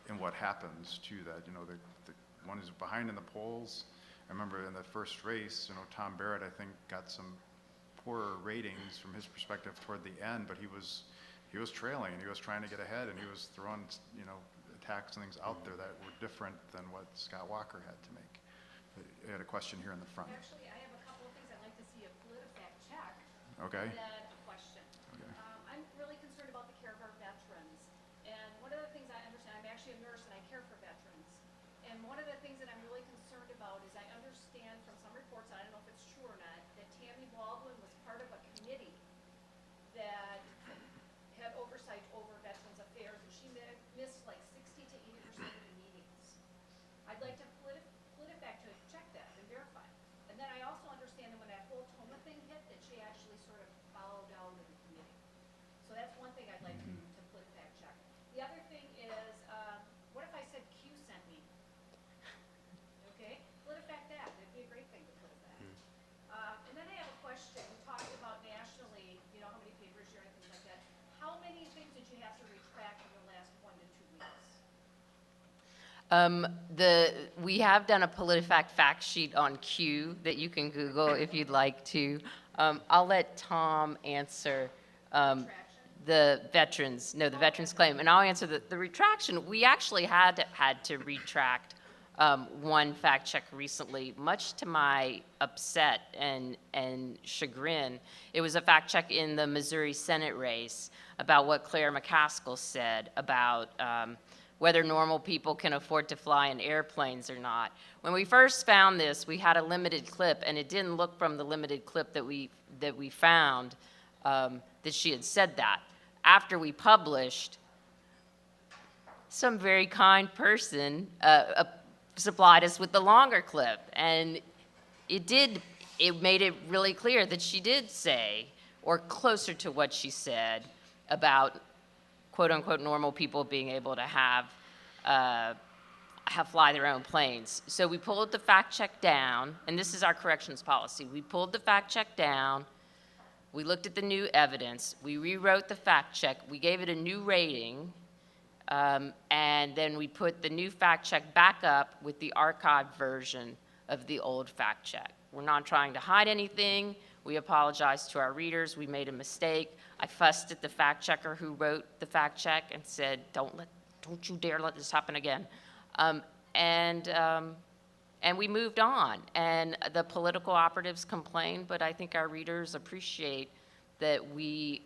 in what happens to that. The one who's behind in the polls, I remember in the first race, Tom Barrett, I think, got some poorer ratings from his perspective toward the end, but he was trailing and he was trying to get ahead, and he was throwing, attacks and things out there that were different than what Scott Walker had to make. I had a question here in the front. Actually, I have a couple of things I'd like to see a PolitiFact check. Okay. And then a question. Okay. I'm really concerned about the care of our veterans. And one of the things I understand, I'm actually a nurse and I care for veterans. And one of the things that I'm really concerned about is I understand from some reports, and I don't know if it's true or not, that Tammy Baldwin was part of a committee that had oversight over Veterans Affairs, and she missed like 60 to 80% of the meetings. I'd like to PolitiFact to check that and verify. And then I also understand that when that whole Toma thing hit, that she actually sort of followed down in the committee. So that's one thing I'd like to PolitiFact check. The other thing is, what if I said Q sent me? Okay, PolitiFact that. It'd be a great thing to PolitiFact. And then I have a question. We talked about nationally, how many papers you're in, things like that. How many things did you have to retract in the last 1 to 2 weeks? We have done a PolitiFact fact sheet on Q that you can Google if you'd like to. I'll let Tom answer the veterans claim, and I'll answer the retraction. We actually had to retract one fact check recently, much to my upset and chagrin. It was a fact check in the Missouri Senate race about what Claire McCaskill said about whether normal people can afford to fly in airplanes or not. When we first found this, we had a limited clip, and it didn't look from the limited clip that we found that she had said that. After we published, some very kind person supplied us with the longer clip, and it made it really clear that she did say, or closer to what she said, about quote unquote normal people being able to fly their own planes. So we pulled the fact check down, and this is our corrections policy. We pulled the fact check down, we looked at the new evidence, we rewrote the fact check, we gave it a new rating, and then we put the new fact check back up with the archived version of the old fact check. We're not trying to hide anything. We apologize to our readers. We made a mistake. I fussed at the fact checker who wrote the fact check and said, don't you dare let this happen again. And we moved on. And the political operatives complained, but I think our readers appreciate that we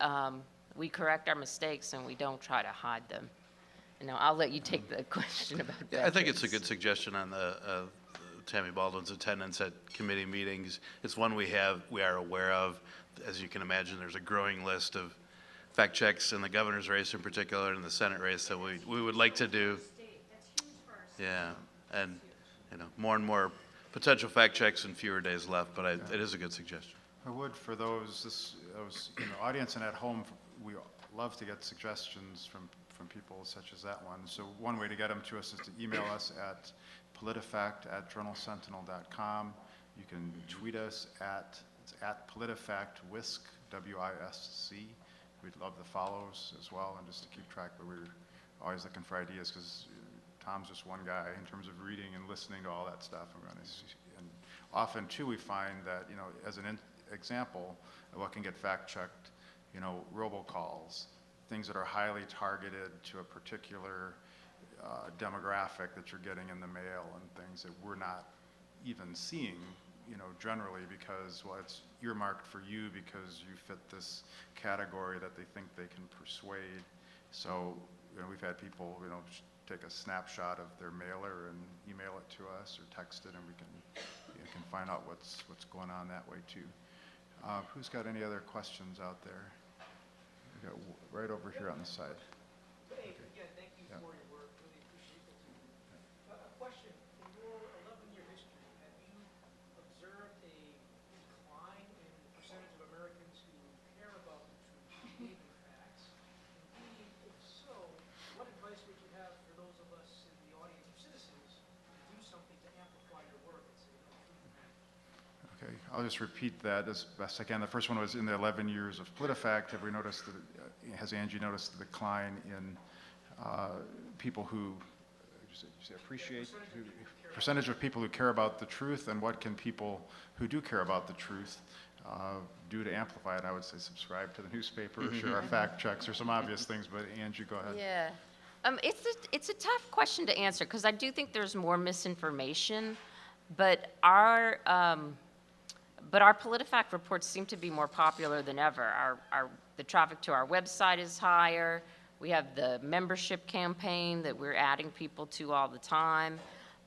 correct our mistakes and we don't try to hide them. You know, I'll let you take the question about Yeah, I think it's a veterans. good suggestion on the Tammy Baldwin's attendance at committee meetings. It's one we are aware of. As you can imagine, there's a growing list of fact checks in the governor's race in particular and the Senate race that we would like to do. Yeah, and more and more potential fact checks and fewer days left, but it is a good suggestion. I would, for those in the audience and at home, we love to get suggestions from people such as that one. So one way to get them to us is to email us at PolitiFact@journalsentinel.com. You can tweet us at PolitiFact Wisc, WISC. We'd love the follows as well, and just to keep track, but we're always looking for ideas because Tom's just one guy in terms of reading and listening to all that stuff. And often too, we find that, as an example of what can get fact checked, robocalls, things that are highly targeted to a particular demographic that you're getting in the mail, and things that we're not even seeing, generally because, well, it's earmarked for you because you fit this category that they think they can persuade. So, we've had people, take a snapshot of their mailer and email it to us or text it, and we can find out what's going on that way too. Who's got any other questions out there? We got right over here on the side. Hey, again, thank you for your work. Really appreciate it. A question: in your 11-year history, have you observed a decline in the percentage of Americans who care about the truth, believe in facts? And B, if so, what advice would you have for those of us in the audience or citizens to do something to amplify your work and say, truth matters? Okay, I'll just repeat that as best I can. The first one was in the 11 years of PolitiFact, have we noticed, has Angie noticed the decline in people who, did you say appreciate, percentage of people who care about the truth, and what can people who do care about the truth do to amplify it? I would say subscribe to the newspaper, share our fact checks, or some obvious things, but Angie, go ahead. Yeah. It's a tough question to answer because I do think there's more misinformation, but our PolitiFact reports seem to be more popular than ever. The traffic to our website is higher. We have the membership campaign that we're adding people to all the time.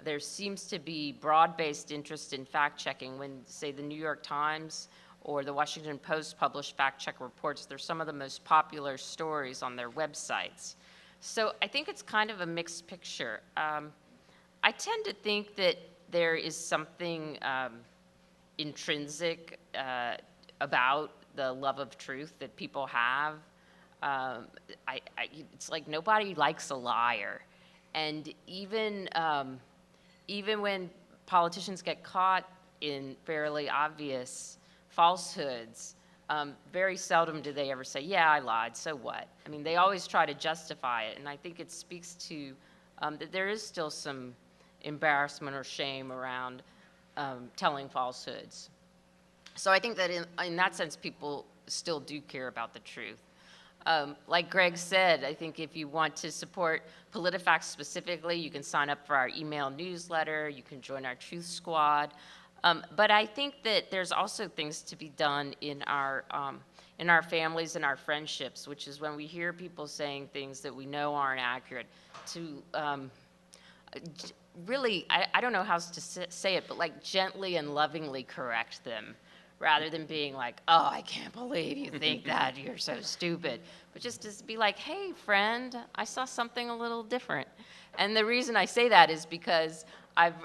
There seems to be broad-based interest in fact-checking. When, say, the New York Times or the Washington Post publish fact-check reports, they're some of the most popular stories on their websites. So I think it's kind of a mixed picture. I tend to think that there is something intrinsic about the love of truth that people have. It's like nobody likes a liar, and even when politicians get caught in fairly obvious falsehoods, very seldom do they ever say, "Yeah, I lied. So what?" I mean, they always try to justify it, and I think it speaks to that there is still some embarrassment or shame around telling falsehoods. So I think that in that sense, people still do care about the truth. Like Greg said, I think if you want to support PolitiFact specifically, you can sign up for our email newsletter, you can join our Truth Squad. But I think that there's also things to be done in our families and our friendships, which is when we hear people saying things that we know aren't accurate, to really, I don't know how to say it, but like gently and lovingly correct them, rather than being like, "Oh, I can't believe you think that, you're so stupid." But just to be like, "Hey, friend, I saw something a little different." And the reason I say that is because I've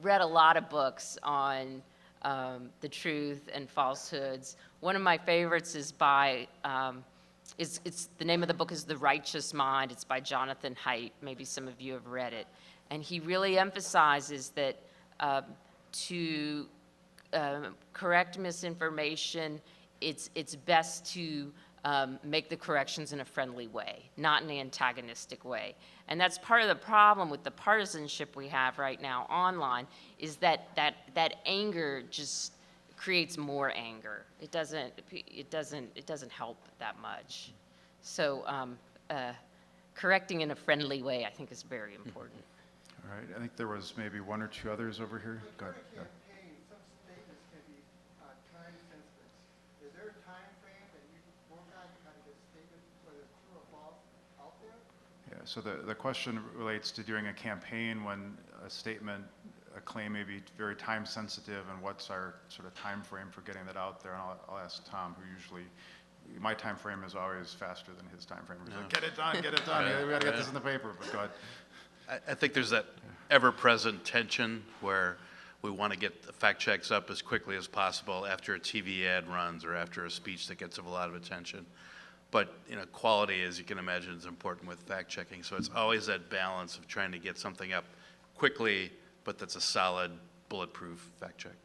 read a lot of books on the truth and falsehoods. One of my favorites is by, the name of the book is The Righteous Mind. It's by Jonathan Haidt. Maybe some of you have read it. And he really emphasizes that to correct misinformation, it's best to make the corrections in a friendly way, not in an antagonistic way. And that's part of the problem with the partisanship we have right now online, is that anger just creates more anger. It doesn't help that much. So correcting in a friendly way, I think, is very important. All right, I think there was maybe one or two others over here. Go ahead. Campaign, some statements can be time sensitive. Is there a time frame there? Yeah, so the question relates to during a campaign when a statement, a claim may be very time sensitive, and what's our sort of time frame for getting that out there. And I'll ask Tom, who usually, my time frame is always faster than his time frame. He's like, get it done, get it done. Right, We gotta get right. this in the paper, but go ahead. I think there's that ever-present tension where we want to get the fact checks up as quickly as possible after a TV ad runs or after a speech that gets a lot of attention. But, quality, as you can imagine, is important with fact checking. So it's always that balance of trying to get something up quickly, but that's a solid, bulletproof fact check.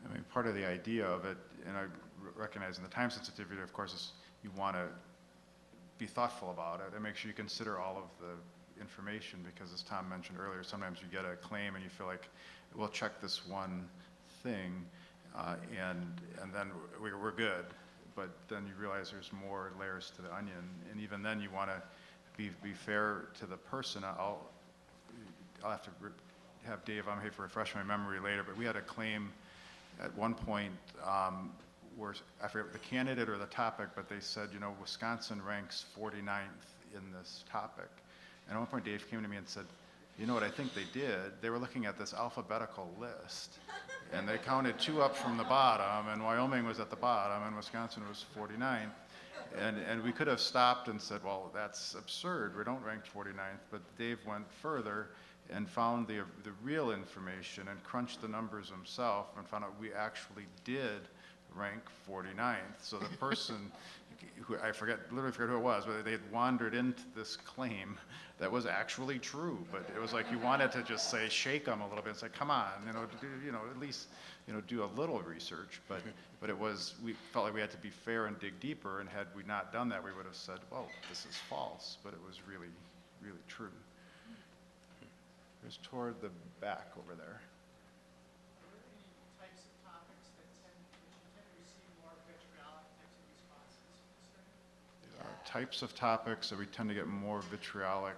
I mean, part of the idea of it, and I recognize in the time sensitivity, of course, is you want to be thoughtful about it and make sure you consider all of the information, because as Tom mentioned earlier, sometimes you get a claim and you feel like, we'll check this one thing, and then we're good. But then you realize there's more layers to the onion, and even then you want to be fair to the person. I'll have to have Dave on here to refresh my memory later, but we had a claim at one point where, I forget the candidate or the topic, but they said, Wisconsin ranks 49th in this topic. And at one point Dave came to me and said, you know what I think they did? They were looking at this alphabetical list, and they counted 2 up from the bottom, and Wyoming was at the bottom, and Wisconsin was 49th. And we could have stopped and said, well, that's absurd, we don't rank 49th, but Dave went further and found the real information and crunched the numbers himself and found out we actually did rank 49th. So the person, who literally forget who it was, but they had wandered into this claim that was actually true. But it was like you wanted to just say, shake them a little bit and say, come on, at least, do a little research. But it was, we felt like we had to be fair and dig deeper. And had we not done that, we would have said, well, this is false. But it was really, really true. There's toward the back over there. Types of topics that we tend to get more vitriolic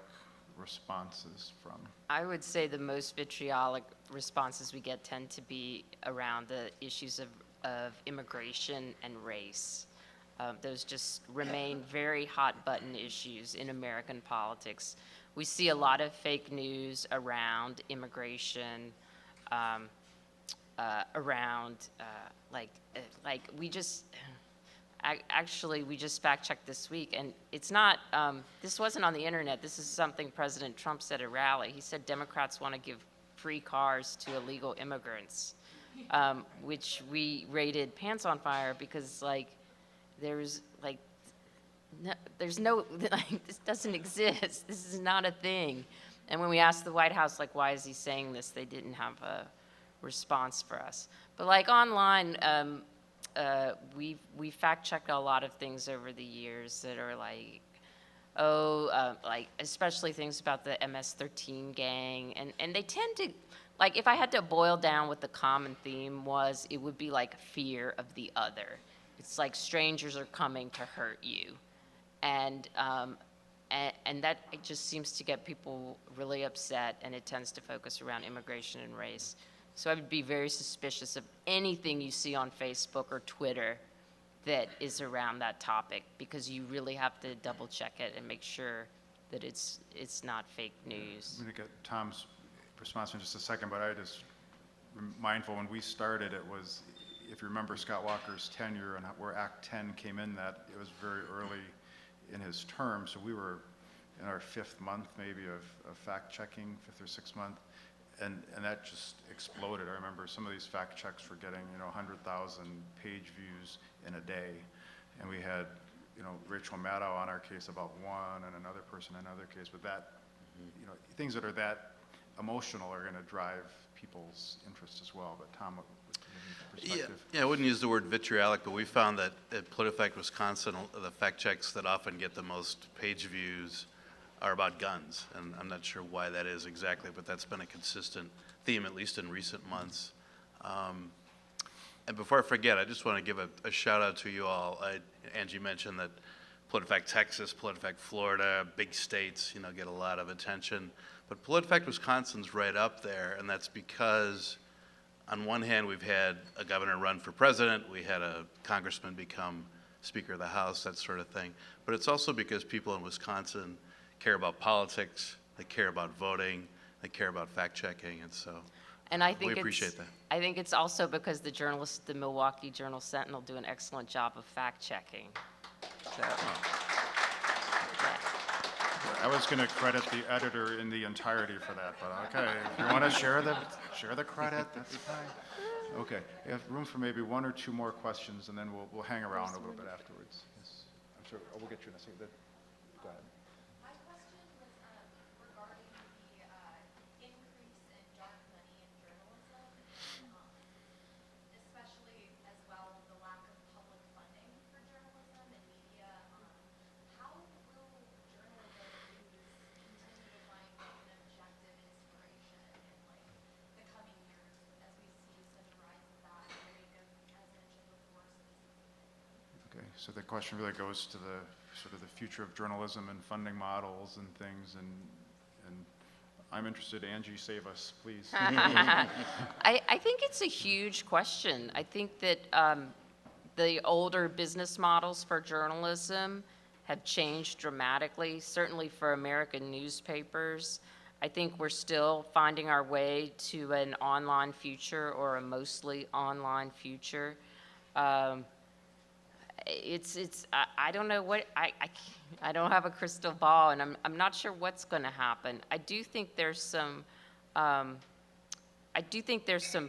responses from? I would say the most vitriolic responses we get tend to be around the issues of immigration and race. Those just remain very hot button issues in American politics. We see a lot of fake news around immigration, Actually, we just fact-checked this week, and it's not, this wasn't on the internet. This is something President Trump said at a rally. He said Democrats want to give free cars to illegal immigrants, which we rated pants on fire because, there's no, this doesn't exist. This is not a thing. And when we asked the White House, why is he saying this, they didn't have a response for us. But, online, we fact-checked a lot of things over the years that are especially things about the MS-13 gang, and they tend to, if I had to boil down what the common theme was, it would be fear of the other. It's like strangers are coming to hurt you, and that it just seems to get people really upset, and it tends to focus around immigration and race. So I would be very suspicious of anything you see on Facebook or Twitter that is around that topic, because you really have to double check it and make sure that it's not fake news. I'm going to get Tom's response in just a second, but I just mindful when we started, it was, if you remember Scott Walker's tenure and where Act 10 came in, that it was very early in his term, so we were in our 5th month maybe of fact checking, 5th or 6th month. And that just exploded. I remember some of these fact checks were getting, 100,000 page views in a day. And we had, Rachel Maddow on our case about one, and another person on another case. But that, things that are that emotional are going to drive people's interest as well. But Tom, what perspective? Yeah, I wouldn't use the word vitriolic, but we found that at PolitiFact Wisconsin, the fact checks that often get the most page views are about guns, and I'm not sure why that is exactly, but that's been a consistent theme, at least in recent months. And before I forget, I just want to give a shout out to you all. Angie mentioned that PolitiFact Texas, PolitiFact Florida, big states, get a lot of attention, but PolitiFact Wisconsin's right up there, and that's because on one hand, we've had a governor run for president, we had a congressman become Speaker of the House, that sort of thing. But it's also because people in Wisconsin care about politics, they care about voting, they care about fact-checking, and so And I think we appreciate that. I think it's also because the journalists at the Milwaukee Journal Sentinel do an excellent job of fact-checking. So, yeah. I was going to credit the editor in the entirety for that, but okay, if you want to share the credit, that's fine. Okay, we have room for maybe one or two more questions, and then we'll hang around a little bit afterwards. Yes, I'm sure. We'll get you in a second. Go ahead. My question was regarding the increase in dark money in journalism, especially as well as the lack of public funding for journalism and media. How will journalism news continue to find an objective inspiration in the coming years as we see such a rise of that in the wake of, as mentioned before, Okay, so the question really goes to the sort of the future of journalism and funding models and things, and I'm interested. Angie, save us, please. I think it's a huge question. I think that the older business models for journalism have changed dramatically, certainly for American newspapers. I think we're still finding our way to an online future or a mostly online future. I don't know what, I don't have a crystal ball, and I'm not sure what's going to happen. I do think there's some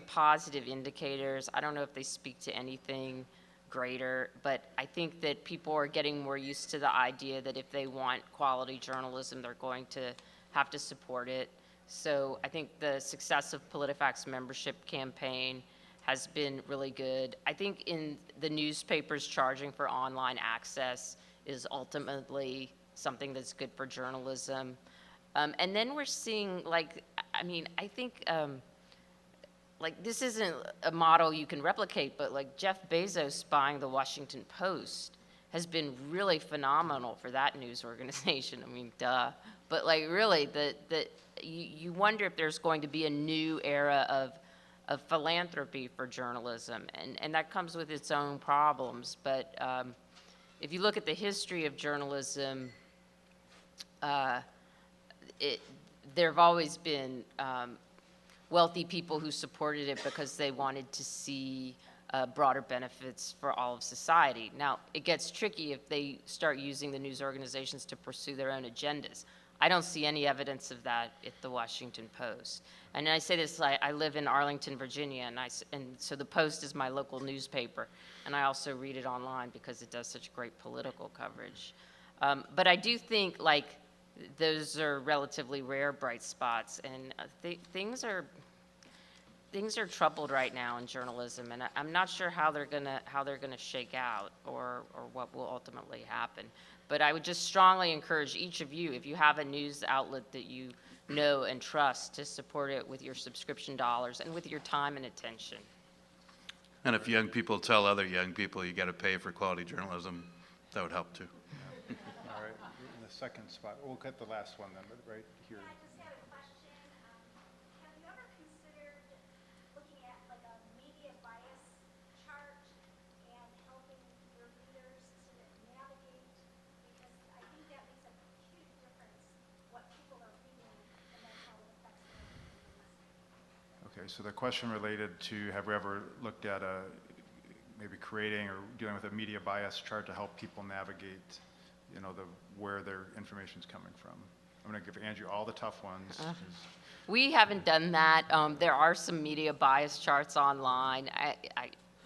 positive indicators. I don't know if they speak to anything greater, but I think that people are getting more used to the idea that if they want quality journalism, they're going to have to support it. So I think the success of PolitiFact's membership campaign has been really good. I think in the newspapers charging for online access is ultimately something that's good for journalism. And then we're seeing, I think, this isn't a model you can replicate, but Jeff Bezos buying the Washington Post has been really phenomenal for that news organization. I mean, duh. But really, you wonder if there's going to be a new era of philanthropy for journalism, and that comes with its own problems. But if you look at the history of journalism, there have always been wealthy people who supported it because they wanted to see broader benefits for all of society. Now, it gets tricky if they start using the news organizations to pursue their own agendas. I don't see any evidence of that at the Washington Post. And I say this, I live in Arlington, Virginia, and so the Post is my local newspaper, and I also read it online because it does such great political coverage. But I do think those are relatively rare bright spots, and things are troubled right now in journalism, and I'm not sure how they're gonna shake out or what will ultimately happen. But I would just strongly encourage each of you, if you have a news outlet that you know and trust, to support it with your subscription dollars and with your time and attention. And if young people tell other young people you got to pay for quality journalism, that would help too. All right, in the second spot. We'll get the last one then, but right here. I just had a question. Have you ever considered looking at a media bias chart and helping your readers to navigate? Because I think that makes a huge difference what people are reading and then how it affects their views. Okay, so the question related to, have we ever looked at maybe creating or dealing with a media bias chart to help people navigate, where their information's coming from? I'm going to give Angie all the tough ones. We haven't done that. There are some media bias charts online.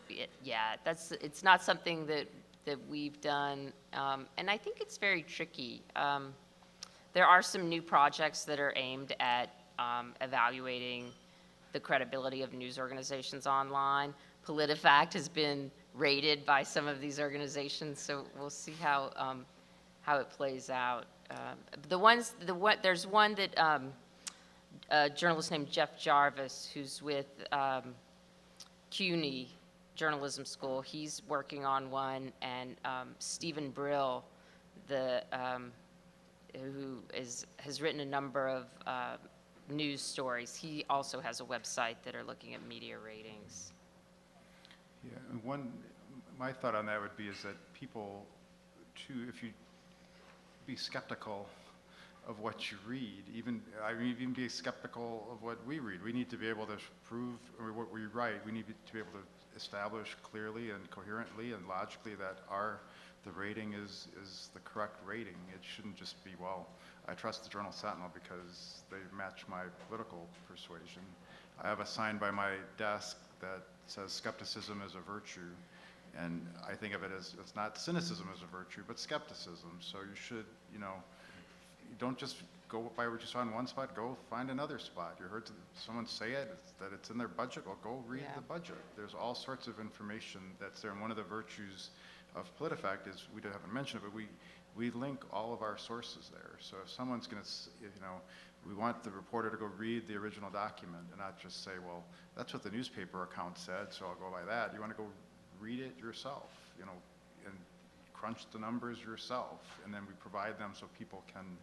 It's not something that we've done, and I think it's very tricky. There are some new projects that are aimed at evaluating the credibility of news organizations online. PolitiFact has been rated by some of these organizations, so we'll see how it plays out. There's one that a journalist named Jeff Jarvis, who's with CUNY Journalism School. He's working on one, and Stephen Brill, who has written a number of news stories. He also has a website that are looking at media ratings. Yeah, one my thought on that would be is that people, too, if you be skeptical of what you read, even be skeptical of what we read. We need to be able to prove, or what we write, we need to be able to establish clearly and coherently and logically that the rating is the correct rating. It shouldn't just be, well, I trust the Journal Sentinel because they match my political persuasion. I have a sign by my desk that says skepticism is a virtue. And I think of it as, it's not cynicism as a virtue, but skepticism. So you should, you don't just go by what you saw in one spot, go find another spot. You heard someone say that it's in their budget, well, go read the budget. There's all sorts of information that's there. And one of the virtues of PolitiFact is, we haven't mentioned it, but we link all of our sources there. So if someone's gonna, we want the reporter to go read the original document and not just say, well, that's what the newspaper account said, so I'll go by that. You wanna go read it yourself, and crunch the numbers yourself, and then we provide them so people can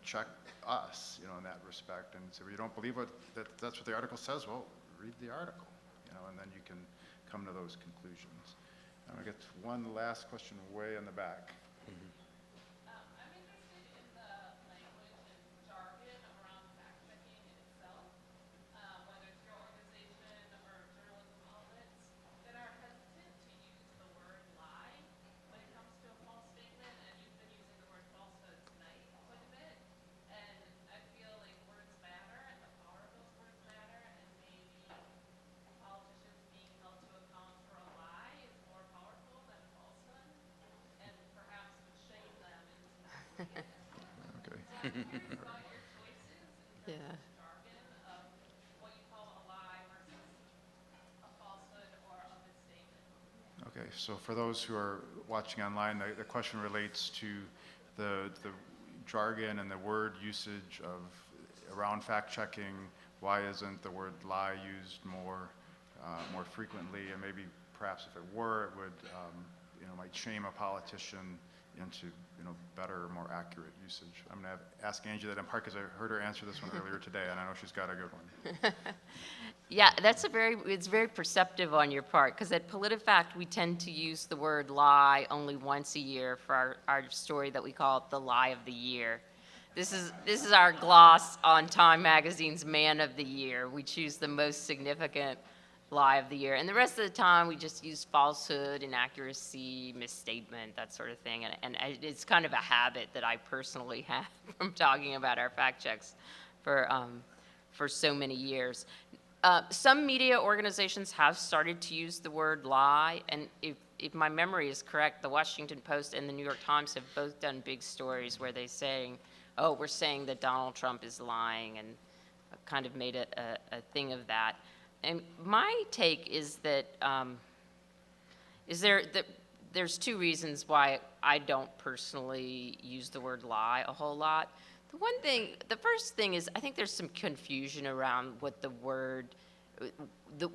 check us, in that respect. And so if you don't believe that's what the article says, well, read the article, and then you can come to those conclusions. I get one last question way in the back. I'm interested in the language and jargon around fact-checking itself, whether it's your organization or journalism outlets that are hesitant to use the word lie when it comes to a false statement, and you've been using the word falsehood tonight quite a bit, and I feel like words matter and the power of those words matter, and maybe politicians being held to account for a lie is more powerful than a falsehood, and perhaps would shame them into doing it. Okay. So I'm curious about your choices in terms Yeah. of jargon of what you call a lie versus a falsehood or a misstatement. Okay, so for those who are watching online, the question relates to the jargon and the word usage around fact-checking. Why isn't the word lie used more frequently? And maybe perhaps if it were, it would might shame a politician into better, more accurate usage. I'm going to ask Angie that in part because I heard her answer this one earlier today, and I know she's got a good one. Yeah, it's very perceptive on your part, because at PolitiFact, we tend to use the word lie only once a year for our story that we call The Lie of the Year. This is our gloss on Time Magazine's Man of the Year. We choose the most significant lie of the year. And the rest of the time, we just use falsehood, inaccuracy, misstatement, that sort of thing. And it's kind of a habit that I personally have from talking about our fact checks for so many years. Some media organizations have started to use the word lie, and if my memory is correct, the Washington Post and the New York Times have both done big stories where they're saying, oh, we're saying that Donald Trump is lying, and kind of made a thing of that. And my take is that there's two reasons why I don't personally use the word lie a whole lot. The first thing is I think there's some confusion around what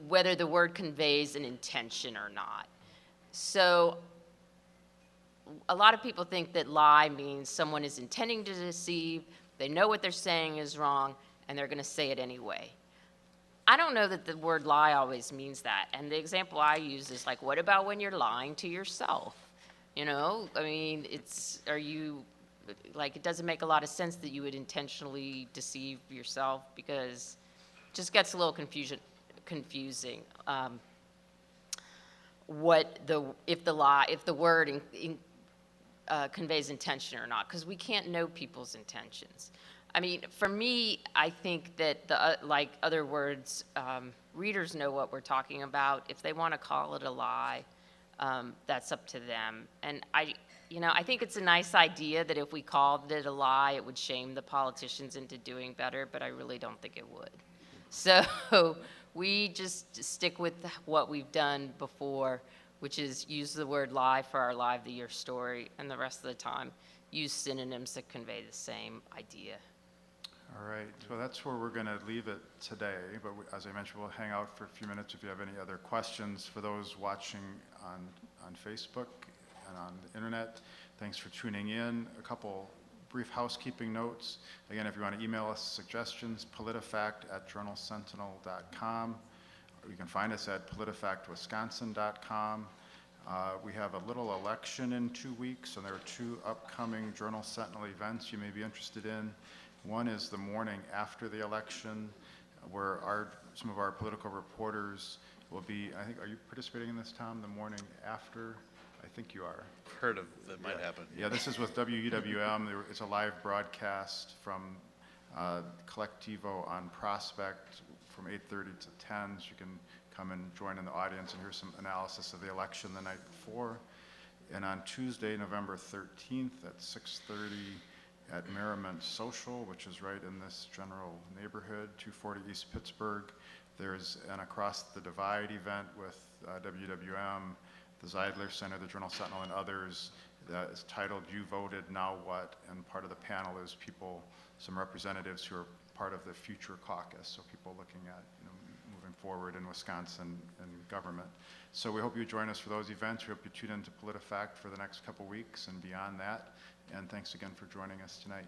whether the word conveys an intention or not. So a lot of people think that lie means someone is intending to deceive, they know what they're saying is wrong, and they're going to say it anyway. I don't know that the word lie always means that. And the example I use is like, what about when you're lying to yourself? I mean, it doesn't make a lot of sense that you would intentionally deceive yourself, because it just gets a little confusing. If the word conveys intention or not, because we can't know people's intentions. I mean, for me, I think that like other words, readers know what we're talking about. If they want to call it a lie, that's up to them. And I think it's a nice idea that if we called it a lie, it would shame the politicians into doing better, but I really don't think it would. So we just stick with what we've done before, which is use the word lie for our Lie of the Year story, and the rest of the time use synonyms that convey the same idea. All right, so that's where we're going to leave it today, but as I mentioned, we'll hang out for a few minutes if you have any other questions. For those watching on Facebook and on the internet, thanks for tuning in. A couple brief housekeeping notes. Again, if you want to email us suggestions, politifact@journalsentinel.com. You can find us at politifactwisconsin.com. We have a little election in 2 weeks, and there are 2 upcoming Journal Sentinel events you may be interested in. One is the morning after the election, where some of our political reporters will be, I think, are you participating in this, Tom, the morning after? I think you are. Heard of that might happen. Yeah, this is with WUWM. It's a live broadcast from Collectivo on Prospect from 8:30 to 10, so you can come and join in the audience and hear some analysis of the election the night before. And on Tuesday, November 13th at 6:30 at Merriment Social, which is right in this general neighborhood, 240 East Pittsburgh, there's an Across the Divide event with WWM, the Zeidler Center, the Journal Sentinel, and others that is titled You Voted, Now What? And part of the panel is people, some representatives who are part of the Future Caucus, so people looking at moving forward in Wisconsin and government. So we hope you join us for those events. We hope you tune into PolitiFact for the next couple weeks and beyond that. And thanks again for joining us tonight.